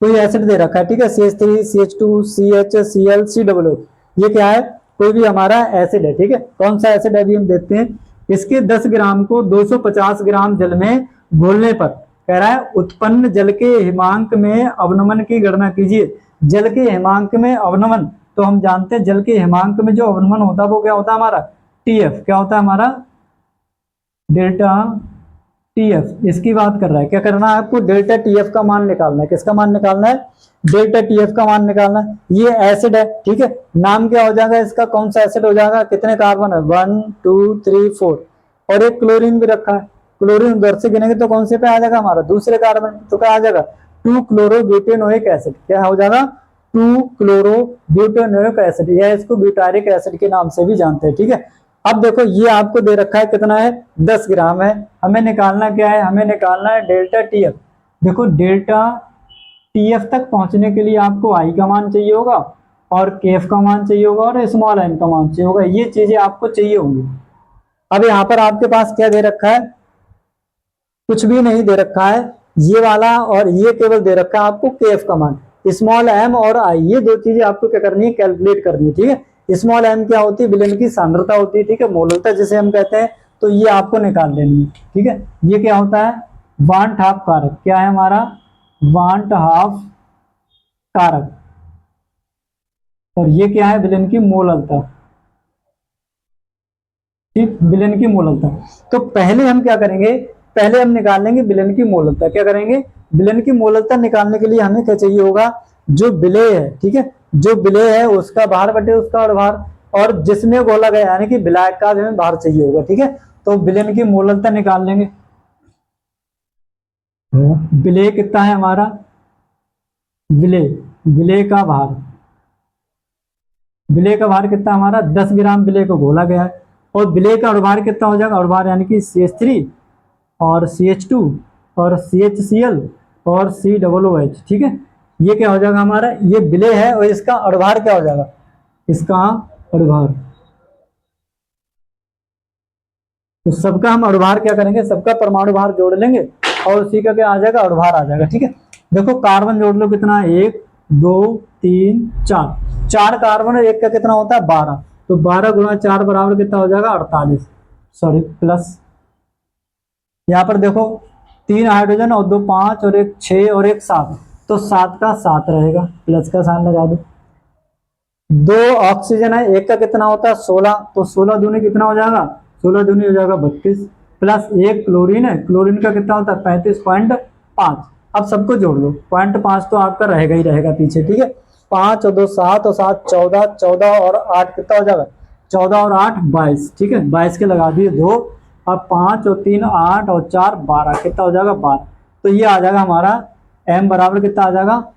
कोई एसिड दे रखा है। ठीक है, CH3, CH2, CH, Cl, COO, ये क्या है, कोई भी हमारा एसिड है। ठीक है, कौन सा एसिड है अभी हम देखते हैं। इसके 10 ग्राम को 250 ग्राम जल में घोलने पर कह रहा है उत्पन्न जल के हिमांक में अवनमन की गणना कीजिए। जल के हिमांक में अवनमन, तो हम जानते हैं जल के हिमांक में जो अवनमन होता है वो क्या होता है हमारा, TF। क्या होता है हमारा, डेल्टा TF। इसकी बात कर रहा है, क्या करना है आपको, डेल्टा TF का मान निकालना है। किसका मान निकालना है, डेल्टा TF का मान निकालना है। ये एसिड है। ठीक है, नाम क्या हो जाएगा इसका, कौन सा एसिड हो जाएगा, कितने कार्बन है, 1 2 3 4, और एक क्लोरीन भी रखा है। क्लोरीन उधर से गिनेंगे तो कौन से पे आ जाएगा हमारा, दूसरे कार्बन, तो क्या आ जाएगा, 2-क्लोरो-ब्यूटेनोइक एसिड। क्या हो जाएगा, 2-क्लोरो-ब्यूटेनोइक एसिड, या इसको ब्यूटारिक एसिड के नाम से भी जानते हैं। ठीक है, अब देखो ये आपको दे रखा है कितना है, 10 ग्राम है। हमें निकालना क्या है, हमें निकालना है डेल्टा TF। देखो डेल्टा TF तक पहुंचने के लिए आपको I का मान चाहिए होगा, और KF का मान चाहिए होगा, और स्मॉल n का मान चाहिए होगा। ये चीजें आपको चाहिए होंगी। अब यहाँ पर आपके पास क्या दे रखा है, कुछ भी नहीं दे रखा है, ये वाला और ये केवल दे रखा है आपको KF का मान। स्मॉल m और I, ये दो चीजें आपको क्या करनी है, कैलकुलेट करनी है। ठीक है, स्मॉल m क्या होती है, विलेन की सांद्रता होती है। ठीक है, मोलरता जिसे हम कहते हैं, तो ये आपको निकाल लेनी है। ठीक है, ये क्या होता है, वांट हाफ कारक। क्या है हमारा, वांट हाफ कारक, और ये क्या है, विलेन की मोलरता। ठीक, विलेन की मोलरता। तो पहले हम क्या करेंगे, पहले हम निकाल लेंगे विलेन की मोलरता। क्या करेंगे, विलेन की मोलरता निकालने के लिए हमें क्या चाहिए होगा, जो विलेय है। ठीक है, जो विलेय है उसका भार बटे उसका अणुभार, और जिसमें घोला गया यानी कि विलायक का हमें भार चाहिए होगा। ठीक है, तो विलेन की मोलरता निकाल लेंगे। विलेय कितना है हमारा, विलेय, विलेय का भार, विलेय का भार कितना हमारा, 10 ग्राम विलेय को घोला गया है। और विलेय का अणुभार कितना हो जाएगा, अणुभार यानी कि CH3 और CH2 और CHCl और COOH। ठीक है, ये क्या हो जाएगा हमारा, ये विलेय है, और इसका अणुभार क्या हो जाएगा, इसका अणुभार। तो सबका हम अणुभार क्या करेंगे, सबका परमाणु भार जोड़ लेंगे, और उसी का क्या आ जाएगा, अणुभार आ जाएगा। ठीक है, देखो कार्बन जोड़ लो, कितना है, 1 2 3 4, 4 कार्बन और 1 का कितना होता है, 12। तो 12 गुणा 4 बराबर कितना हो जाएगा, 48, सॉरी प्लस। यहाँ पर देखो 3 हाइड्रोजन और 2 5 और 1 6 और 1 7, तो 7 का 7 रहेगा, प्लस का साइन लगा दो। 2 ऑक्सीजन है, 1 का कितना होता है, 16, तो 16 दूनी कितना हो जाएगा, 16 दूनी हो जाएगा 32, प्लस 1 क्लोरीन है, क्लोरीन का कितना होता है 35.5। अब सबको जोड़ लो, 0.5 तो आपका रहेगा ही रहेगा पीछे। ठीक है, 5 और 2 7 और 7 14, 14 और 8 कितना हो जाएगा, 14 और 8 22। ठीक है, 22 के लगा दिए 2, अब 5 और 3 8 और 4 12, कितना हो जाएगा 12। तो ये आ जाएगा हमारा m बराबर कितना आ जाएगा,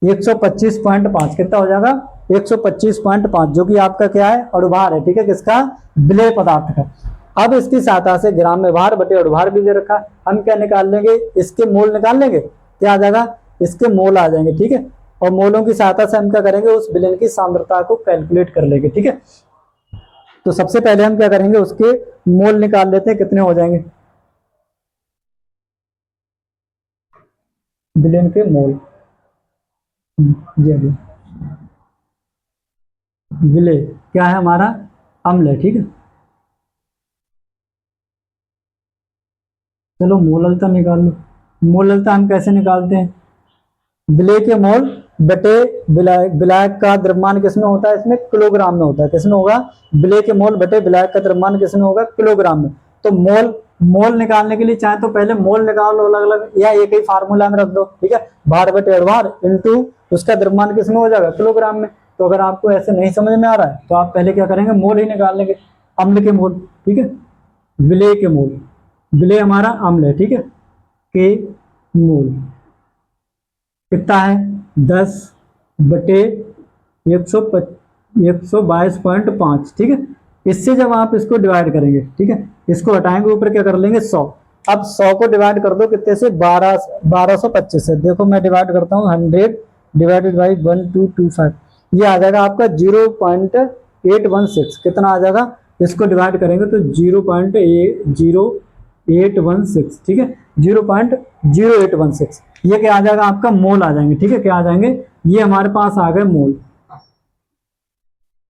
125.5। कितना हो जाएगा, 125.5, जो कि आपका क्या है, अणुभार है। ठीक है, किसका, विलेय पदार्थ का। अब इसकी सहायता से ग्राम में भार बटे अणुभार भी दे रखा, हम क्या निकाल लेंगे, इसके मोल निकाल लेंगे। क्या आ जाएगा, इसके मोल आ जाएंगे। ठीक है, और मोलों की सहायता से हम क्या करेंगे, उस विलेन की सांद्रता को कैलकुलेट कर लेंगे। ठीक है, तो सबसे पहले हम क्या करेंगे, उसके मोल निकाल लेते हैं, कितने हो जाएंगे। विलेन के मोल। जी अभी विले क्या है हमारा, अम्ल है, ठीक है। चलो मोललता निकाल लो। मोललता हम कैसे निकालते हैं, विलेय के मोल बटे विलायक का द्रव्यमान किसमें होता है, इसमें किलोग्राम में होता है। किसमें होगा, विलेय के मोल बटे विलायक का द्रव्यमान किसमें होगा, किलोग्राम में। तो मोल मोल निकालने के लिए चाहे तो पहले मोल निकाल लो अलग अलग, या एक ही फार्मूला में रख दो, ठीक है। भार बटे अड़भार इंटू उसका द्रव्यमान किसमें हो जाएगा, किलोग्राम में। तो अगर आपको ऐसे नहीं समझ में आ रहा है तो आप पहले क्या करेंगे, मोल ही निकाल लेंगे, अम्ल के मोल, ठीक है। विलेय के मोल, विलेय हमारा अम्ल है, ठीक है, के मोल कितना है, 10 बटे 122.5, ठीक है। इससे जब आप इसको डिवाइड करेंगे, ठीक है, इसको हटाएंगे ऊपर क्या कर लेंगे 100। अब 100 को डिवाइड कर दो कितने से, 1225 से। देखो मैं डिवाइड करता हूँ, 100 डिवाइडेड बाई 1225, ये आ जाएगा आपका 0.816। कितना आ जाएगा, इसको डिवाइड करेंगे तो 0.0816, ठीक है, 0.0816। ये क्या आ जाएगा आपका, मोल आ जाएंगे, ठीक है। क्या आ जाएंगे, ये हमारे पास आ गए मोल।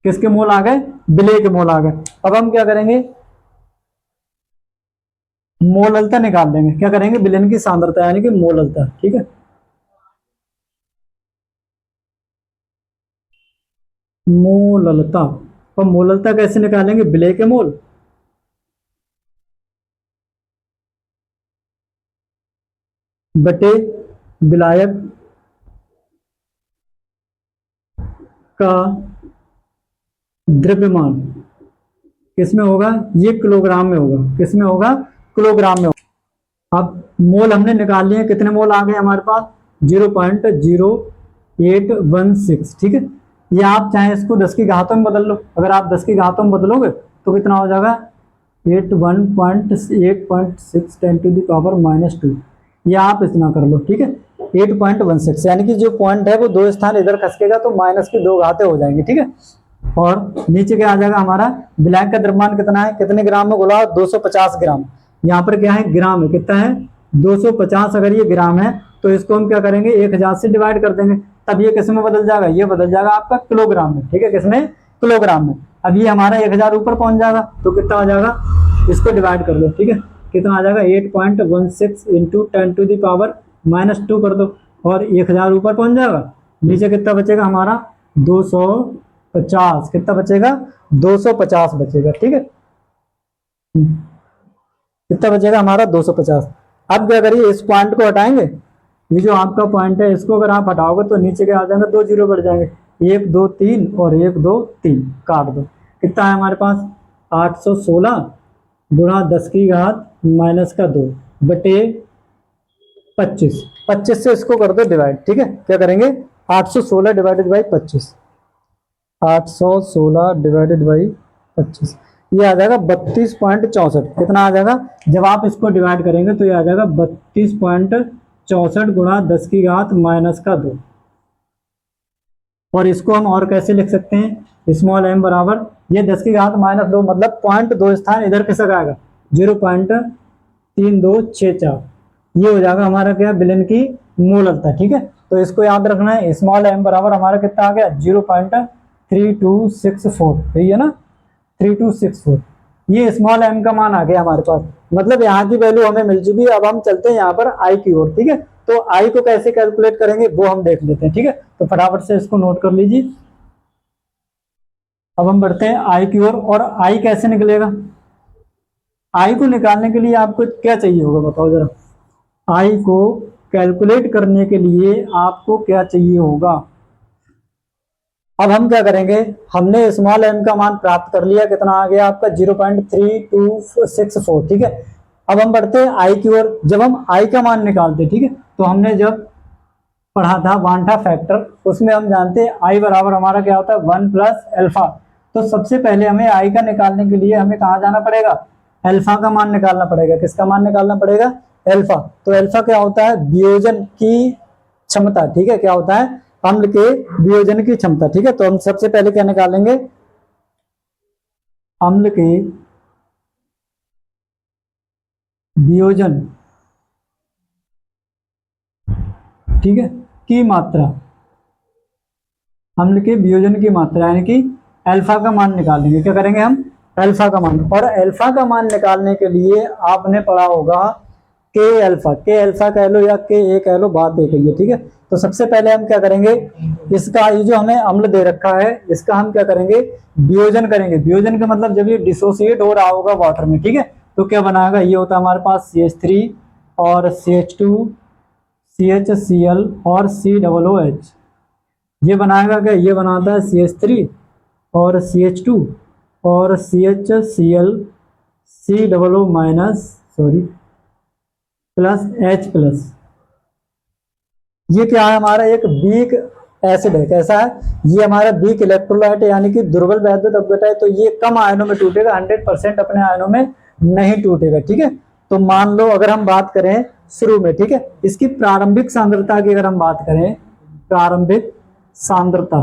किसके मोल आ गए, विलेय के मोल आ गए। अब हम क्या करेंगे, मोललता निकाल देंगे। क्या करेंगे, विलेन की सांद्रता यानी कि मोललता, ठीक है। मोललता, और मोललता कैसे निकालेंगे, विलेय के मोल बटे विलायक का द्रव्यमान किसमें होगा, ये किलोग्राम में होगा। किसमें होगा, किलोग्राम में होगा। अब मोल हमने निकाल लिए, कितने मोल आ गए हमारे पास, 0.0816, ठीक है। ये आप चाहे इसको 10 की घातों में बदल लो। अगर आप 10 की घातों में बदलोगे तो कितना हो जाएगा, 81.8.6 10 टू द पावर -2। ये आप इतना कर लो, ठीक है, 8.16, यानी कि जो पॉइंट है वो दो स्थान इधर खसकेगा तो माइनस की 2 घातें हो जाएंगी, ठीक है। और नीचे क्या आ जाएगा हमारा, विलायक का द्रव्यमान कितना है, कितने ग्राम में बोला, 250 ग्राम। यहाँ पर क्या है, ग्राम है, कितना है 250। अगर ये ग्राम है तो इसको हम क्या करेंगे, 1000 से डिवाइड कर देंगे, तब ये किस में बदल जाएगा, ये बदल जाएगा आपका किलोग्राम में, ठीक है। किसमें, किलोग्राम में। अब ये हमारा 1000 ऊपर पहुंच जाएगा तो कितना आ जाएगा, इसको डिवाइड कर दो, ठीक है। कितना आ जाएगा, 8.16 इंटू 10 टू द पावर -2 कर दो, और 1000 ऊपर पहुंच जाएगा। नीचे कितना बचेगा हमारा, 250। कितना बचेगा, 250 बचेगा, ठीक है। कितना बचेगा हमारा, 250। अब क्या करिए, इस पॉइंट को हटाएंगे, ये जो आपका पॉइंट है इसको अगर आप हटाओगे तो नीचे क्या आ जाएंगे, 2 जीरो बढ़ जाएंगे, 1 2 3 और 1 2 3 काट दो। कितना है हमारे पास, 816 गुणा 10 की घात -2 बटे 25। 25 से इसको कर दो डिवाइड, ठीक है। क्या करेंगे, 816 डिवाइडेड बाई 25, 816 डिवाइडेड बाई 25, ये आ जाएगा 32.64। कितना आ जाएगा, जब आप इसको डिवाइड करेंगे तो ये आ जाएगा 32.64 गुणा 10 की घात -2। और इसको हम और कैसे लिख सकते हैं, स्मॉल m बराबर, ये 10 की घात -2 मतलब 0.2 स्थान इधर खिसक आएगा, 0.3264। ये हो जाएगा हमारा क्या, विलेन की मोललता, ठीक है। तो इसको याद रखना है, स्मॉल m बराबर हमारा कितना आ गया, 0.3264, सही है ना, 3264। ये स्मॉल m का मान आ गया हमारे पास, मतलब यहाँ की वैल्यू हमें मिल चुकी है। अब हम चलते हैं यहाँ पर i की ओर, ठीक है। तो i को कैसे कैलकुलेट करेंगे वो हम देख लेते हैं, ठीक है। तो फटाफट से इसको नोट कर लीजिए। अब हम बढ़ते हैं i की ओर, और i कैसे निकलेगा, i को निकालने के लिए आपको क्या चाहिए होगा बताओ जरा, i को कैलकुलेट करने के लिए आपको क्या चाहिए होगा। अब हम क्या करेंगे, हमने स्मॉल m का मान प्राप्त कर लिया, कितना आ गया आपका 0.3264, ठीक है। अब हम बढ़ते हैं i की ओर। जब हम i का मान निकालते, ठीक है, तो हमने जब पढ़ा था वांठा फैक्टर, उसमें हम जानते हैं i बराबर हमारा क्या होता है, 1 प्लस एल्फा। तो सबसे पहले हमें i का निकालने के लिए हमें कहाँ जाना पड़ेगा, एल्फा का मान निकालना पड़ेगा। किसका मान निकालना पड़ेगा, एल्फा। तो एल्फा क्या होता है, वियोजन की क्षमता, ठीक है। क्या होता है, अम्ल के वियोजन की क्षमता, ठीक है। तो हम सबसे पहले क्या निकालेंगे, अम्ल के वियोजन ठीक है, की मात्रा, अम्ल के वियोजन की मात्रा यानी कि अल्फा का मान निकालेंगे। क्या करेंगे हम? अल्फा का मान। और अल्फा का मान निकालने के लिए आपने पढ़ा होगा के अल्फा कह लो या के ए कह लो, बात एक ही है। ठीक है, तो सबसे पहले हम क्या करेंगे, इसका ये जो हमें अम्ल दे रखा है इसका हम क्या करेंगे, वियोजन करेंगे। वियोजन का मतलब जब ये डिसोसिएट हो रहा होगा वाटर में, ठीक है, तो क्या बनाएगा, ये होता है हमारे पास CH3 और CH2 CHCl और COOH। ये बनाएगा क्या, ये बनाता है CH3 और CH2 और CHCl COO minus sorry plus H plus. ये क्या है, हमारा एक वीक एसिड है। कैसा है, ये हमारा वीक इलेक्ट्रोलाइट है यानी कि दुर्बल वैद्युत अपघटन है, तो ये कम आयनों में टूटेगा, 100% अपने आयनों में नहीं टूटेगा। ठीक है, तो मान लो अगर हम बात करें शुरू में, ठीक है, इसकी प्रारंभिक सांद्रता की अगर हम बात करें, प्रारंभिक सांद्रता,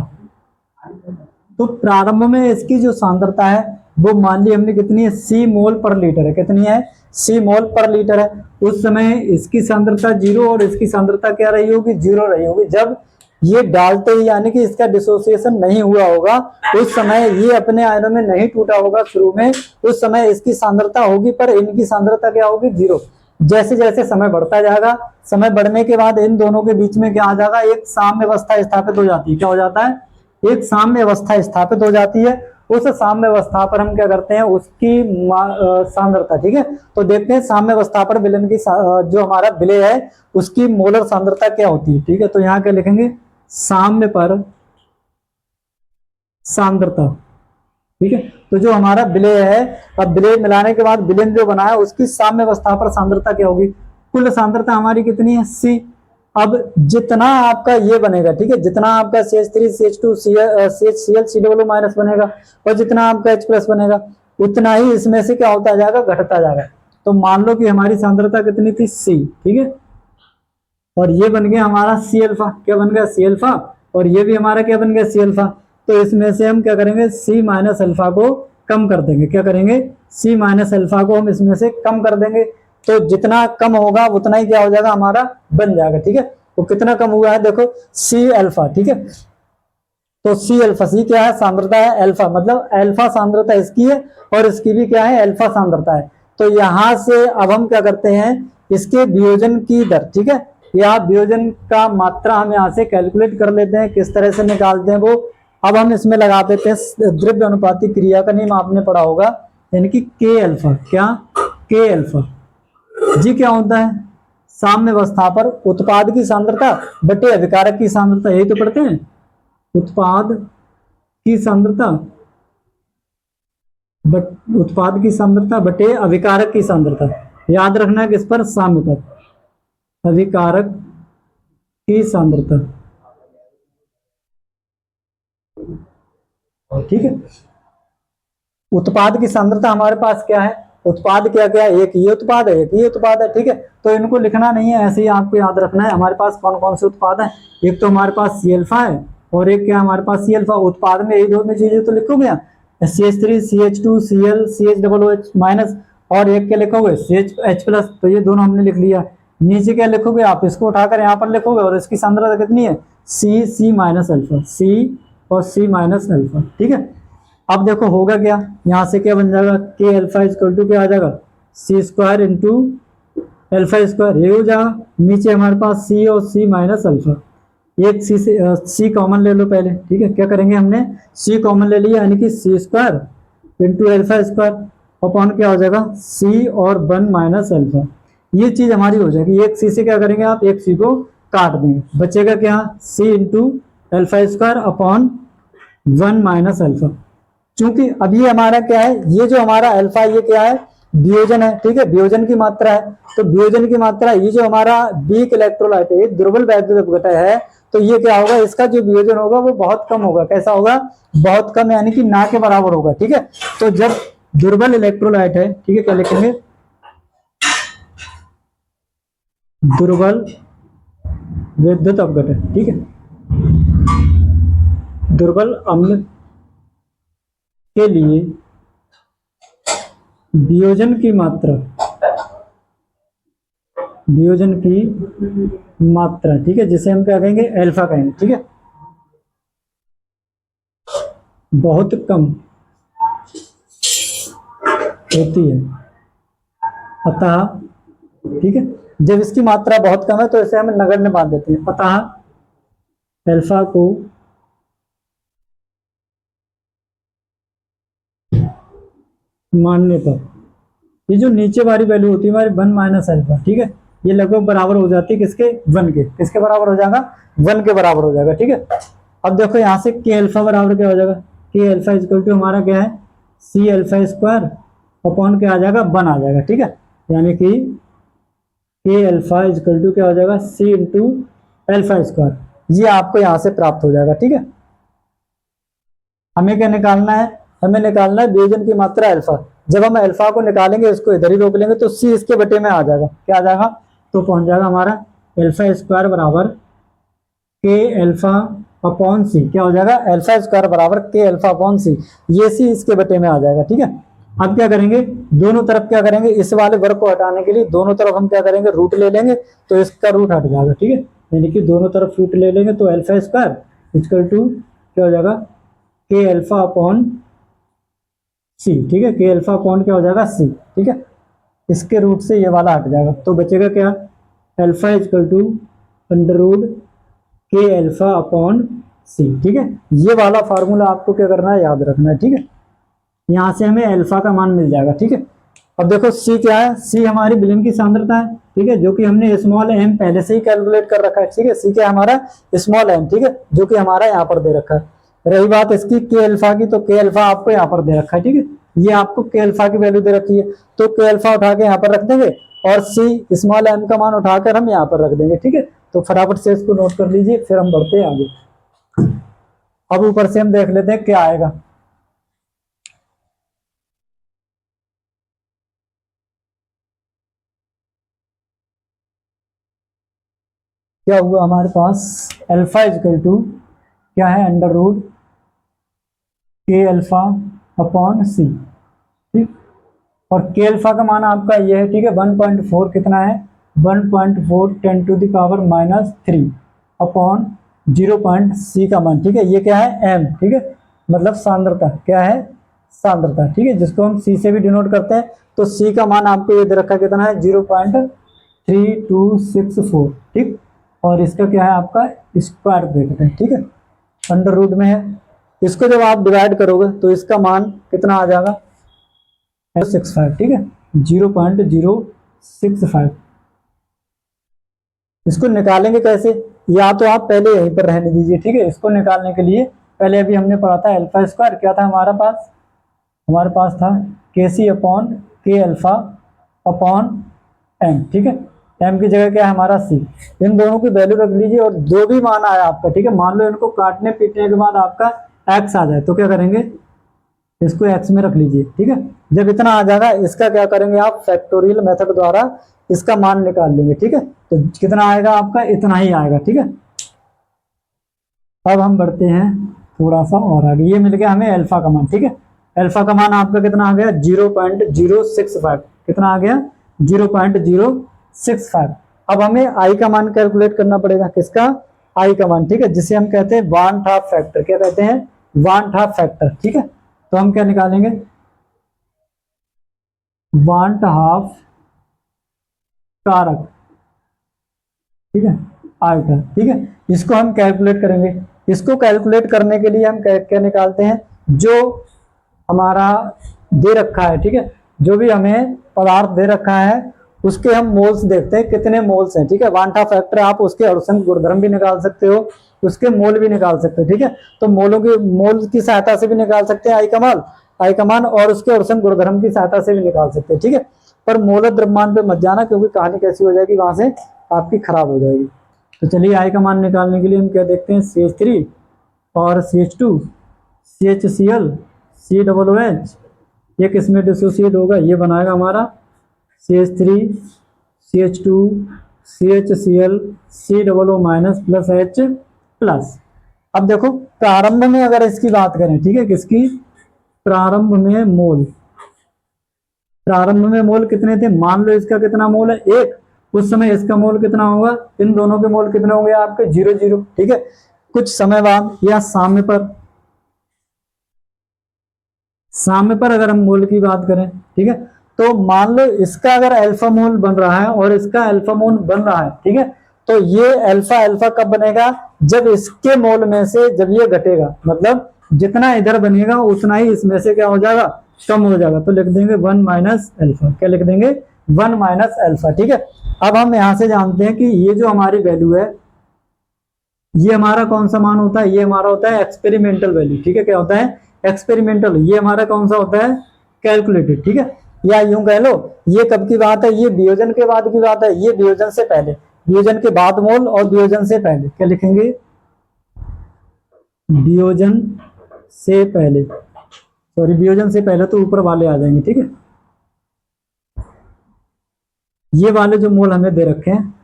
तो प्रारंभ में इसकी जो सांद्रता है वो मान ली हमने कितनी है, C मोल पर लीटर है। कितनी है, C मोल पर लीटर है। उस समय इसकी सांद्रता 0 और इसकी सांद्रता क्या रही होगी, 0 रही होगी। जब ये डालते ही यानी कि इसका डिसोसिएशन नहीं हुआ होगा, उस समय ये अपने आयनों में नहीं टूटा होगा शुरू में, उस समय इसकी सांद्रता होगी, पर इनकी सांद्रता क्या होगी, 0। जैसे जैसे समय बढ़ता जाएगा, समय बढ़ने के बाद इन दोनों के बीच में क्या आ जाएगा, एक साम्य अवस्था स्थापित हो जाती है। क्या हो जाता है, एक साम्य अवस्था स्थापित हो जाती है। उस साम्य अवस्था पर हम क्या करते हैं, उसकी सांद्रता, ठीक है, तो देखते हैं साम्य अवस्था पर विलयन की जो हमारा विलय है उसकी मोलर सांद्रता क्या होती है। ठीक है, तो यहाँ क्या लिखेंगे, साम्य पर सांद्रता। ठीक है, तो जो हमारा विलय है, अब विलय मिलाने के बाद विलयन जो बना है उसकी साम्य अवस्था पर सांद्रता क्या होगी, कुल सांद्रता हमारी कितनी है, C। अब जितना आपका ये बनेगा, ठीक है, जितना आपका CH3 CH2 CHCl COO minus बनेगा और जितना आपका H प्लस बनेगा, उतना ही इसमें से क्या होता जाएगा, घटता जाएगा। तो मान लो कि हमारी सांद्रता कितनी थी, C। ठीक है, और ये बन गया हमारा C अल्फा। क्या बन गया, C अल्फा। और ये भी हमारा क्या बन गया, C अल्फा। तो इसमें से हम क्या करेंगे, C माइनस अल्फा को कम कर देंगे। क्या करेंगे, C माइनस अल्फा को हम इसमें से कम कर देंगे। तो जितना कम होगा उतना ही क्या हो जाएगा, हमारा बन जाएगा। ठीक है, तो कितना कम हुआ है, देखो C अल्फा। ठीक है, तो C अल्फा, C क्या है, सांद्रता है अल्फा, मतलब अल्फा सांद्रता इसकी है और इसकी भी क्या है, अल्फा सांद्रता है। तो यहां से अब हम क्या करते हैं, इसके वियोजन की दर, ठीक है, या वियोजन का मात्रा हम यहाँ से कैलकुलेट कर लेते हैं। किस तरह से निकालते हैं वो अब हम इसमें लगा देते हैं। द्रव्य अनुपाती क्रिया का नियम आपने पढ़ा होगा, यानी कि K अल्फा। क्या, K अल्फा जी क्या होता है, साम्य अवस्था पर उत्पाद की सांद्रता बटे अभिकारक की सांद्रता, यही तो पढ़ते हैं, उत्पाद की सांद्रता उत्पाद की सांद्रता बटे अभिकारक की सांद्रता। याद रखना है किस पर, साम्य पर, अभिकारक की सांद्रता। ठीक है, उत्पाद की सांद्रता हमारे पास क्या है, उत्पाद क्या क्या है, एक ये उत्पाद है, एक ये उत्पाद है। ठीक है, तो इनको लिखना नहीं है, ऐसे ही आपको याद रखना है हमारे पास कौन कौन से उत्पाद है। एक तो हमारे पास C अल्फा है और एक क्या हमारे पास C अल्फा। उत्पाद में यही दोनों चीजें तो लिखोगे, CH3 CH2 Cl CHOOH minus, और एक क्या लिखोगे, CH प्लस। तो ये दोनों हमने लिख लिया। नीचे क्या लिखोगे आप, इसको उठाकर यहाँ पर लिखोगे और इसकी सांद्रता कितनी है, C माइनस अल्फा, C और C माइनस अल्फा। ठीक है, अब देखो होगा क्या, यहां से क्या बन जाएगा, K अल्फा इक्वल टू क्या आ जाएगा, C square into alpha square, ये हो जाएगा। नीचे हमारे पास C और C माइनस अल्फा, एक C से C कॉमन ले लो पहले। ठीक है, क्या करेंगे, हमने C कॉमन ले लिया यानी कि C square into alpha square upon क्या हो जाएगा, C और 1 माइनस अल्फा। ये चीज हमारी हो जाएगी। एक C से क्या करेंगे आप, एक C को काट देंगे, बचेगा क्या, C into alpha square upon 1 minus alpha. चूंकि अभी हमारा क्या है, ये जो हमारा अल्फा ये क्या है, वियोजन है। ठीक है, वियोजन की मात्रा है, तो वियोजन की मात्रा, ये जो हमारा वीक इलेक्ट्रोलाइट है, दुर्बल वैद्युत अपघटन है, तो ये क्या होगा, इसका जो वियोजन होगा वो बहुत कम होगा। कैसा होगा, बहुत कम, यानी कि ना के बराबर होगा। ठीक है, तो जब दुर्बल इलेक्ट्रोलाइट है, ठीक है, क्या लिखेंगे, दुर्बल विद्युत अपघटन। ठीक है, दुर्बल अम्ल के लिए वियोजन की मात्रा वियोजन की मात्रा, ठीक है, जिसे हम क्या कहेंगे, अल्फा कहेंगे, ठीक है, बहुत कम होती है। अतः, ठीक है, जब इसकी मात्रा बहुत कम है तो इसे हम नगण्य मान देते हैं। अतः अल्फा को मानने पर ये जो नीचे वाली वैल्यू होती है हमारी 1 माइनस अल्फा, ठीक है, ये लगभग बराबर हो जाती है किसके, 1 के। किसके बराबर हो जाएगा, 1 के बराबर हो जाएगा, ठीक है। अब देखो यहाँ से के अल्फा बराबर क्या हो जाएगा, के अल्फा इक्वल टू हमारा क्या है, सी अल्फा स्क्वायर अपॉन क्या आ जाएगा, 1 आ जाएगा, ठीक है। यानी कि के अल्फा इक्वल टू क्या हो जाएगा, सी इंटू अल्फा स्क्वायर, ये आपको यहाँ से प्राप्त हो जाएगा, ठीक है। हमें क्या निकालना है, हमें निकालना है वियोजन की मात्रा अल्फा। जब हम अल्फा को निकालेंगे, इसको इधर ही रोक लेंगे, तो सी इसके बटे में आ जाएगा, क्या आ जाएगा, तो पहुंच जाएगा हमारा अल्फा स्क्वायर बराबर के अल्फा अपॉन सी, क्या हो जाएगा, अल्फा स्क्वायर बराबर के अल्फा अपॉन सी, ये सी इसके बटे में आ जाएगा, ठीक है। अब क्या करेंगे, दोनों तरफ क्या करेंगे, इस वाले वर्ग को हटाने के लिए दोनों तरफ हम क्या करेंगे, रूट ले लेंगे, तो इसका रूट हट जाएगा, ठीक है। यानी कि दोनों तरफ रूट ले लेंगे, तो अल्फा स्क्वायर इक्वल टू क्या हो जाएगा, के अल्फा अपॉन सी, ठीक है, के अल्फा अपॉन क्या हो जाएगा, सी, ठीक है। इसके रूट से ये वाला हट जाएगा, तो बचेगा क्या, alpha equal to under root K alpha upon C, ठीक है। ये वाला फार्मूला आपको क्या करना है, याद रखना है, ठीक है। यहाँ से हमें अल्फा का मान मिल जाएगा, ठीक है। अब देखो सी क्या है, सी हमारी विलयन की सांद्रता है, ठीक है, जो कि हमने स्मॉल एम पहले से ही कैलकुलेट कर रखा है, ठीक है। सी क्या हमारा, स्मॉल एम, ठीक है, जो कि हमारा यहाँ पर दे रखा है। रही बात इसकी के अल्फा की, तो के अल्फा आपको यहाँ पर दे रखा है, ठीक है, ये आपको के अल्फा की वैल्यू दे रखी है, तो के अल्फा उठा के यहाँ पर रख देंगे और सी स्मॉल एम का मान उठाकर हम यहाँ पर रख देंगे, ठीक है। तो फटाफट से इसको नोट कर लीजिए, फिर हम बढ़ते हैं आगे। अब ऊपर से हम देख लेते हैं क्या आएगा। क्या हुआ हमारे पास, अल्फा इक्वल टू क्या है, under root K alpha upon C, ठीक, और के अल्फा का मान आपका ये है, ठीक है, 1.4 कितना है, 1.4 10 टू द पावर -3 अपॉन 0. सी का मान, ठीक है, ये क्या है, एम, ठीक है, मतलब सांद्रता, क्या है, सांद्रता, ठीक है, जिसको हम सी से भी डिनोट करते हैं। तो सी का मान आपको ये दे रखा कितना है, 0.3264, ठीक, और इसका क्या है आपका स्क्वायर ब्रैकेट है, ठीक है, अंडर रूट में है। इसको जब आप डिवाइड करोगे तो इसका मान कितना आ जाएगा, 65, ठीक है, 0.065। इसको निकालेंगे कैसे, या तो आप पहले यहीं पर रहने दीजिए, ठीक है। इसको निकालने के लिए पहले अभी हमने पढ़ा था अल्फा स्क्वायर, क्या था हमारे पास, हमारे पास था के सी अपॉन के अल्फा अपॉन एम, ठीक है, एम की जगह क्या है हमारा सी। इन दोनों की वैल्यू रख लीजिए और जो भी मान आया आपका, ठीक है, मान लो इनको काटने पीटने के बाद आपका एक्स आ जाए, तो क्या करेंगे, इसको एक्स में रख लीजिए, ठीक है। जब इतना आ जाएगा, इसका क्या करेंगे आप, फैक्टोरियल मेथड द्वारा इसका मान निकाल लेंगे, ठीक है। तो कितना आएगा आपका, इतना ही आएगा, ठीक है। अब हम बढ़ते हैं थोड़ा सा और आगे, ये मिल गया हमें अल्फा का मान, ठीक है। अल्फा का मान आपका कितना आ गया, 0.065, कितना आ गया, 0.065। अब हमें आई का मान कैलकुलेट करना पड़ेगा, किसका, आई का मान, ठीक है, जिसे हम कहते हैं वन हाफ फैक्टर, क्या कहते हैं, वन हाफ फैक्टर, ठीक है। तो हम क्या निकालेंगे, वन हाफ कारक, ठीक है, आइटम, ठीक है, इसको हम कैलकुलेट करेंगे। इसको कैलकुलेट करने के लिए हम क्या निकालते हैं, जो हमारा दे रखा है, ठीक है, जो भी हमें पदार्थ दे रखा है उसके हम मोल्स देखते हैं कितने मोल्स हैं, ठीक है। वन हाफ फैक्टर आप उसके अड़ुसंग गुणधर्म भी निकाल सकते हो, उसके मोल भी निकाल सकते हो, ठीक है। तो मोल की सहायता से भी निकाल सकते हैं आई का मान, और उसके अड़ुसंग गुणधर्म की सहायता से भी निकाल सकते हैं, ठीक है। पर मोलर द्रव्यमान पे मत जाना, क्योंकि कहानी कैसी हो जाएगी, वहां से आपकी खराब हो जाएगी। तो चलिए आई का मान निकालने के लिए हम क्या देखते हैं, CH3 और CH2 CHCl COOH, ये किसमें डिसोसिएट होगा, ये बनाएगा हमारा CH3 CH2 CHCl COO minus plus H plus. अब देखो प्रारंभ में अगर इसकी बात करें, ठीक है, किसकी, प्रारंभ में मोल, प्रारंभ में मोल कितने थे, मान लो इसका कितना मोल है, 1, उस समय इसका मोल कितना होगा, इन दोनों के मोल कितने होंगे आपके 0 0, ठीक है। कुछ समय बाद या साम्य पर अगर हम मोल की बात करें, ठीक है, तो मान लो इसका अगर अल्फा मोल बन रहा है और इसका अल्फा मोल बन रहा है, ठीक है, तो ये अल्फा अल्फा कब बनेगा, जब इसके मोल में से जब ये घटेगा, मतलब जितना इधर बनेगा उतना ही इसमें से क्या हो जाएगा, कम हो जाएगा। तो लिख देंगे 1 माइनस अल्फा, क्या लिख देंगे 1 माइनस अल्फा, ठीक है। अब हम यहां से जानते हैं कि ये जो हमारी वैल्यू है, ये हमारा कौन सा मान होता है, ये हमारा होता है एक्सपेरिमेंटल वैल्यू, ठीक है। क्या होता है, एक्सपेरिमेंटल। ये हमारा कौन सा होता है, कैलकुलेटेड, ठीक है। या यूं कह लो, ये कब की बात है, ये वियोजन के बाद की बात है, ये वियोजन से पहले, वियोजन के बाद मोल और वियोजन से पहले, क्या लिखेंगे, वियोजन से पहले, सॉरी वियोजन से पहले तो ऊपर वाले आ जाएंगे, ठीक है। ये वाले जो मोल हमें दे रखे हैं,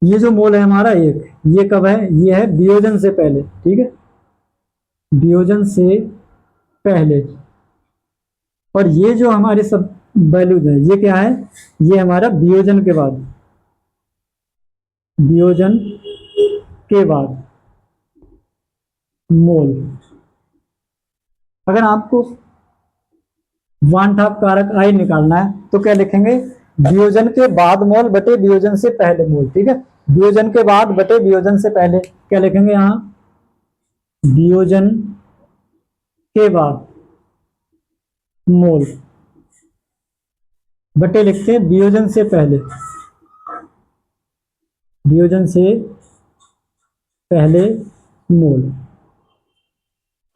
ये जो मोल है हमारा एक, ये कब है, ये है वियोजन से पहले, ठीक है, वियोजन से पहले। और ये जो हमारे सब वैल्यूज है, ये क्या है, ये हमारा वियोजन के बाद, वियोजन के बाद मोल। अगर आपको वांछित कारक आई निकालना है तो क्या लिखेंगे, वियोजन के बाद मोल बटे वियोजन से पहले मोल, ठीक है। वियोजन के बाद बटे वियोजन से पहले, क्या लिखेंगे यहां, वियोजन के बाद मोल बटे लिखते हैं वियोजन से पहले, वियोजन से पहले मोल।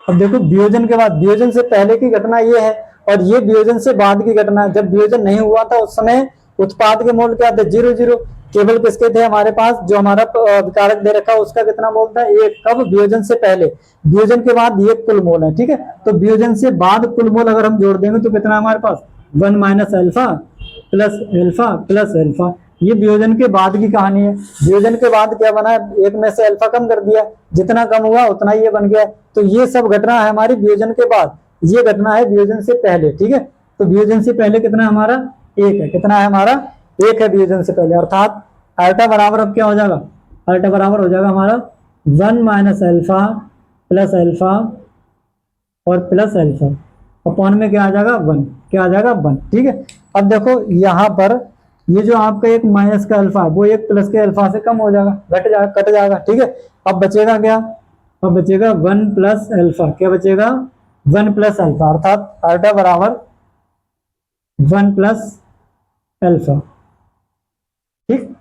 अब देखो वियोजन के बाद, वियोजन से पहले की घटना ये है और ये वियोजन से बाद की घटना है। जब वियोजन नहीं हुआ था उस समय उत्पाद के मोल क्या थे, 0 0। केवल किसके थे हमारे पास, जो हमारा कारक दे रखा उसका कितना मोल था, 1। कब, वियोजन से पहले। वियोजन के बाद ये कुल मोल है, ठीक है। तो वियोजन से बाद कुल मोल अगर हम जोड़ देंगे तो कितना हमारे पास, 1 minus alpha plus alpha plus alpha. ये वियोजन के बाद की कहानी है। वियोजन के बाद क्या बना, एक में से अल्फा कम कर दिया, जितना कम हुआ उतना ये बन गया। तो ये सब घटना है हमारी वियोजन के बाद, ये घटना है वियोजन से पहले, ठीक है। तो वियोजन से पहले कितना हमारा, 1 है। कितना है हमारा, 1 है वियोजन से पहले। अर्थात अल्टा बराबर अब क्या हो जाएगा, अल्टा बराबर हो जाएगा हमारा 1 माइनस अल्फा प्लस अल्फा और प्लस अल्फा अपॉन में क्या आ जाएगा 1, क्या आ जाएगा 1, ठीक है। अब देखो यहाँ पर ये जो आपका एक माइनस का अल्फा है वो एक प्लस के अल्फा से कम हो जाएगा, घट जाएगा, कट जाएगा, ठीक है। अब बचेगा क्या, अब बचेगा 1 प्लस अल्फा, क्या बचेगा 1 प्लस अल्फा, अर्थात अल्फा बराबर 1 प्लस अल्फा, ठीक।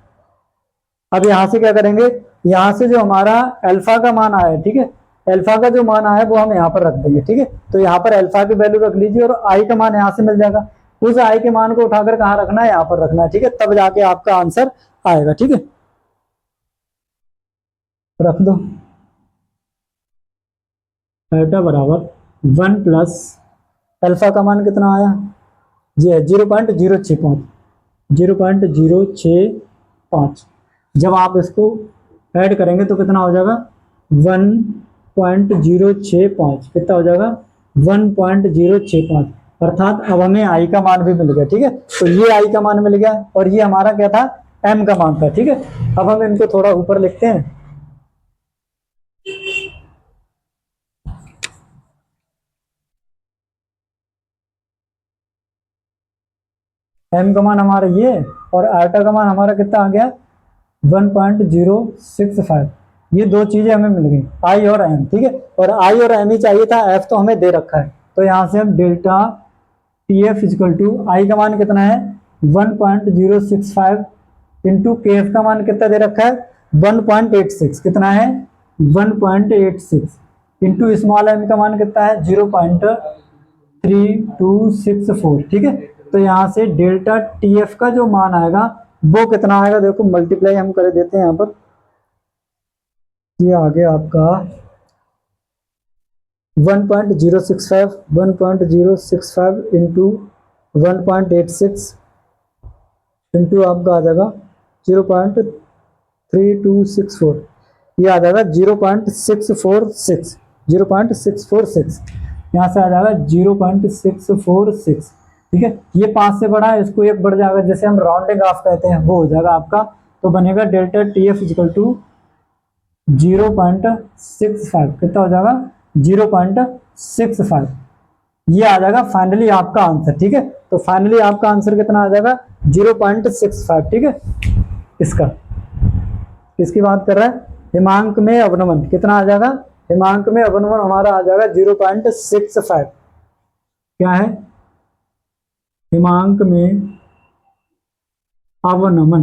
अब यहां से क्या करेंगे, यहां से जो हमारा अल्फा का मान आया, ठीक है, अल्फा का जो मान आया वो हम यहाँ पर रख देंगे, ठीक है। तो यहाँ पर अल्फा की वैल्यू रख लीजिए और आई का मान यहाँ से मिल जाएगा। उस आई के मान को उठाकर कहाँ रखना है, यहाँ पर रखना है, ठीक है। तब जाके आपका आंसर आएगा, ठीक है। रख दो, अल्फा बराबर 1 प्लस अल्फा का मान कितना आया, ये है 0.065, 0.065। जब आप इसको ऐड करेंगे तो कितना हो जाएगा 1.065, कितना हो जाएगा 1.065। अर्थात अब हमें आई का मान भी मिल गया, ठीक है। तो ये आई का मान मिल गया और ये हमारा क्या था, एम का मान था, ठीक है। अब हम इनको थोड़ा ऊपर लिखते हैं, एम का मान हमारा ये और आटा का मान हमारा कितना आ गया 1.065। ये दो चीजें हमें मिल गई, आई और एम, ठीक है। और आई और एम ही चाहिए था, एफ तो हमें दे रखा है। तो यहां से हम delta T F equal to, I का मान कितना है 1.065 इंटू के एफ का मान कितना दे रखा है 1.86, कितना है 1.86 इंटू स्मॉल एम का मान कितना है 0.3264, ठीक है। तो यहाँ से डेल्टा टी एफ का जो मान आएगा वो कितना आएगा, देखो मल्टीप्लाई हम कर देते हैं यहाँ पर, ये आ गया आपका 1.065 इंटू 1.86 इंटू आपका आ जाएगा 0.3264, ये आ जाएगा 0.646, यहाँ से आ जाएगा 0.646। ठीक है, ये 5 से बड़ा है, इसको 1 बढ़ जाएगा, जैसे हम राउंडिंग ऑफ कहते हैं वो हो जाएगा आपका। तो बनेगा delta T F equal to 0.65, कितना हो जाएगा 0.65, ये आ जाएगा फाइनली आपका आंसर। ठीक है, तो फाइनली आपका आंसर कितना आ जाएगा 0.65। ठीक है, इसका किसकी बात कर रहा है, हिमांक में अवनमन कितना आ जाएगा, हिमांक में अवनमन हमारा आ जाएगा 0.65। क्या है, हिमांक में अवनमन,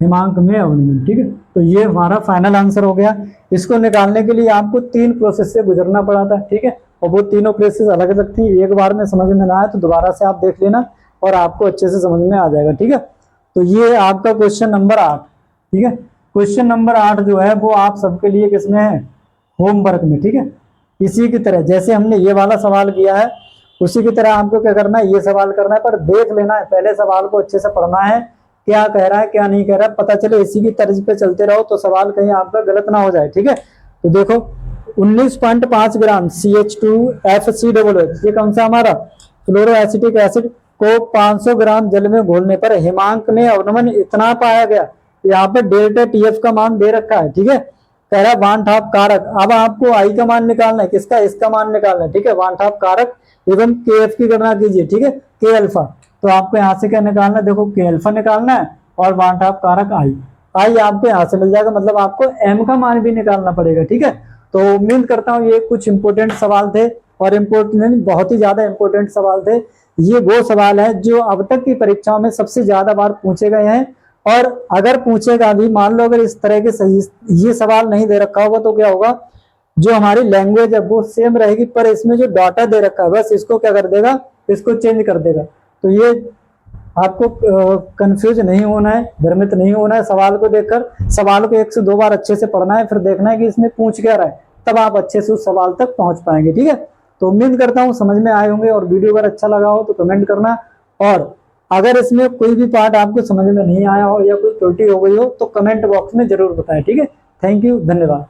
हिमांक में अवनमन। ठीक है, तो ये हमारा फाइनल आंसर हो गया। इसको निकालने के लिए आपको 3 प्रोसेस से गुजरना पड़ा था। ठीक है, और वो तीनों प्रोसेस अलग अलग थी, एक बार में समझ में ना आए तो दोबारा से आप देख लेना और आपको अच्छे से समझ में आ जाएगा। ठीक है, तो ये आपका क्वेश्चन नंबर 8। ठीक है, क्वेश्चन नंबर 8 जो है वो आप सबके लिए किसमें है, होमवर्क में। ठीक है, इसी की तरह जैसे हमने ये वाला सवाल किया है उसी की तरह आपको क्या करना है, ये सवाल करना है, पर देख लेना है, पहले सवाल को अच्छे से पढ़ना है, क्या कह रहा है क्या नहीं कह रहा है, पता चले इसी की तर्ज पे चलते रहो तो सवाल कहीं आपका गलत ना हो जाए। ठीक है, तो देखो 19.5 ग्राम CH2FCOH, ये कौन सा हमारा फ्लोरो एसिटिक एसिड को 500 ग्राम जल में घोलने पर हिमांक में अवनमन इतना पाया गया। यहाँ पे डेल्टा टीएफ का मान दे रखा है। ठीक है, कह रहा है वान ठाप कारक, अब आपको आई का मान निकालना है, किसका, इसका मान निकालना है। ठीक है, वान ठाप कारक एवं के एफ की गणना कीजिए। ठीक है, के अल्फा, तो आपको यहाँ से क्या निकालना है, देखो के अल्फा निकालना है और वान ठाप कारक आई, आई आपको यहाँ से मिल जाएगा, मतलब आपको एम का मान भी निकालना पड़ेगा। ठीक है, तो उम्मीद करता हूँ ये कुछ इंपोर्टेंट सवाल थे, और इम्पोर्टेंट बहुत ही ज्यादा इंपोर्टेंट सवाल थे। ये वो सवाल है जो अब तक की परीक्षाओं में सबसे ज्यादा बार पूछे गए हैं, और अगर पूछेगा भी, मान लो अगर इस तरह के सही ये सवाल नहीं दे रखा होगा तो क्या होगा, जो हमारी लैंग्वेज है वो सेम रहेगी, पर इसमें जो डाटा दे रखा है बस इसको क्या कर देगा, इसको चेंज कर देगा। तो ये आपको कंफ्यूज नहीं होना है, भ्रमित नहीं होना है सवाल को देखकर। सवाल को 1 से 2 बार अच्छे से पढ़ना है, फिर देखना है कि इसमें पूछ क्या रहा है, तब आप अच्छे से उस सवाल तक पहुंच पाएंगे। ठीक है, तो उम्मीद करता हूं समझ में आए होंगे, और वीडियो अगर अच्छा लगा हो तो कमेंट करना, और अगर इसमें कोई भी पार्ट आपको समझ में नहीं आया हो या कोई त्रुटि हो गई हो तो कमेंट बॉक्स में जरूर बताएं। ठीक है, थैंक यू, धन्यवाद।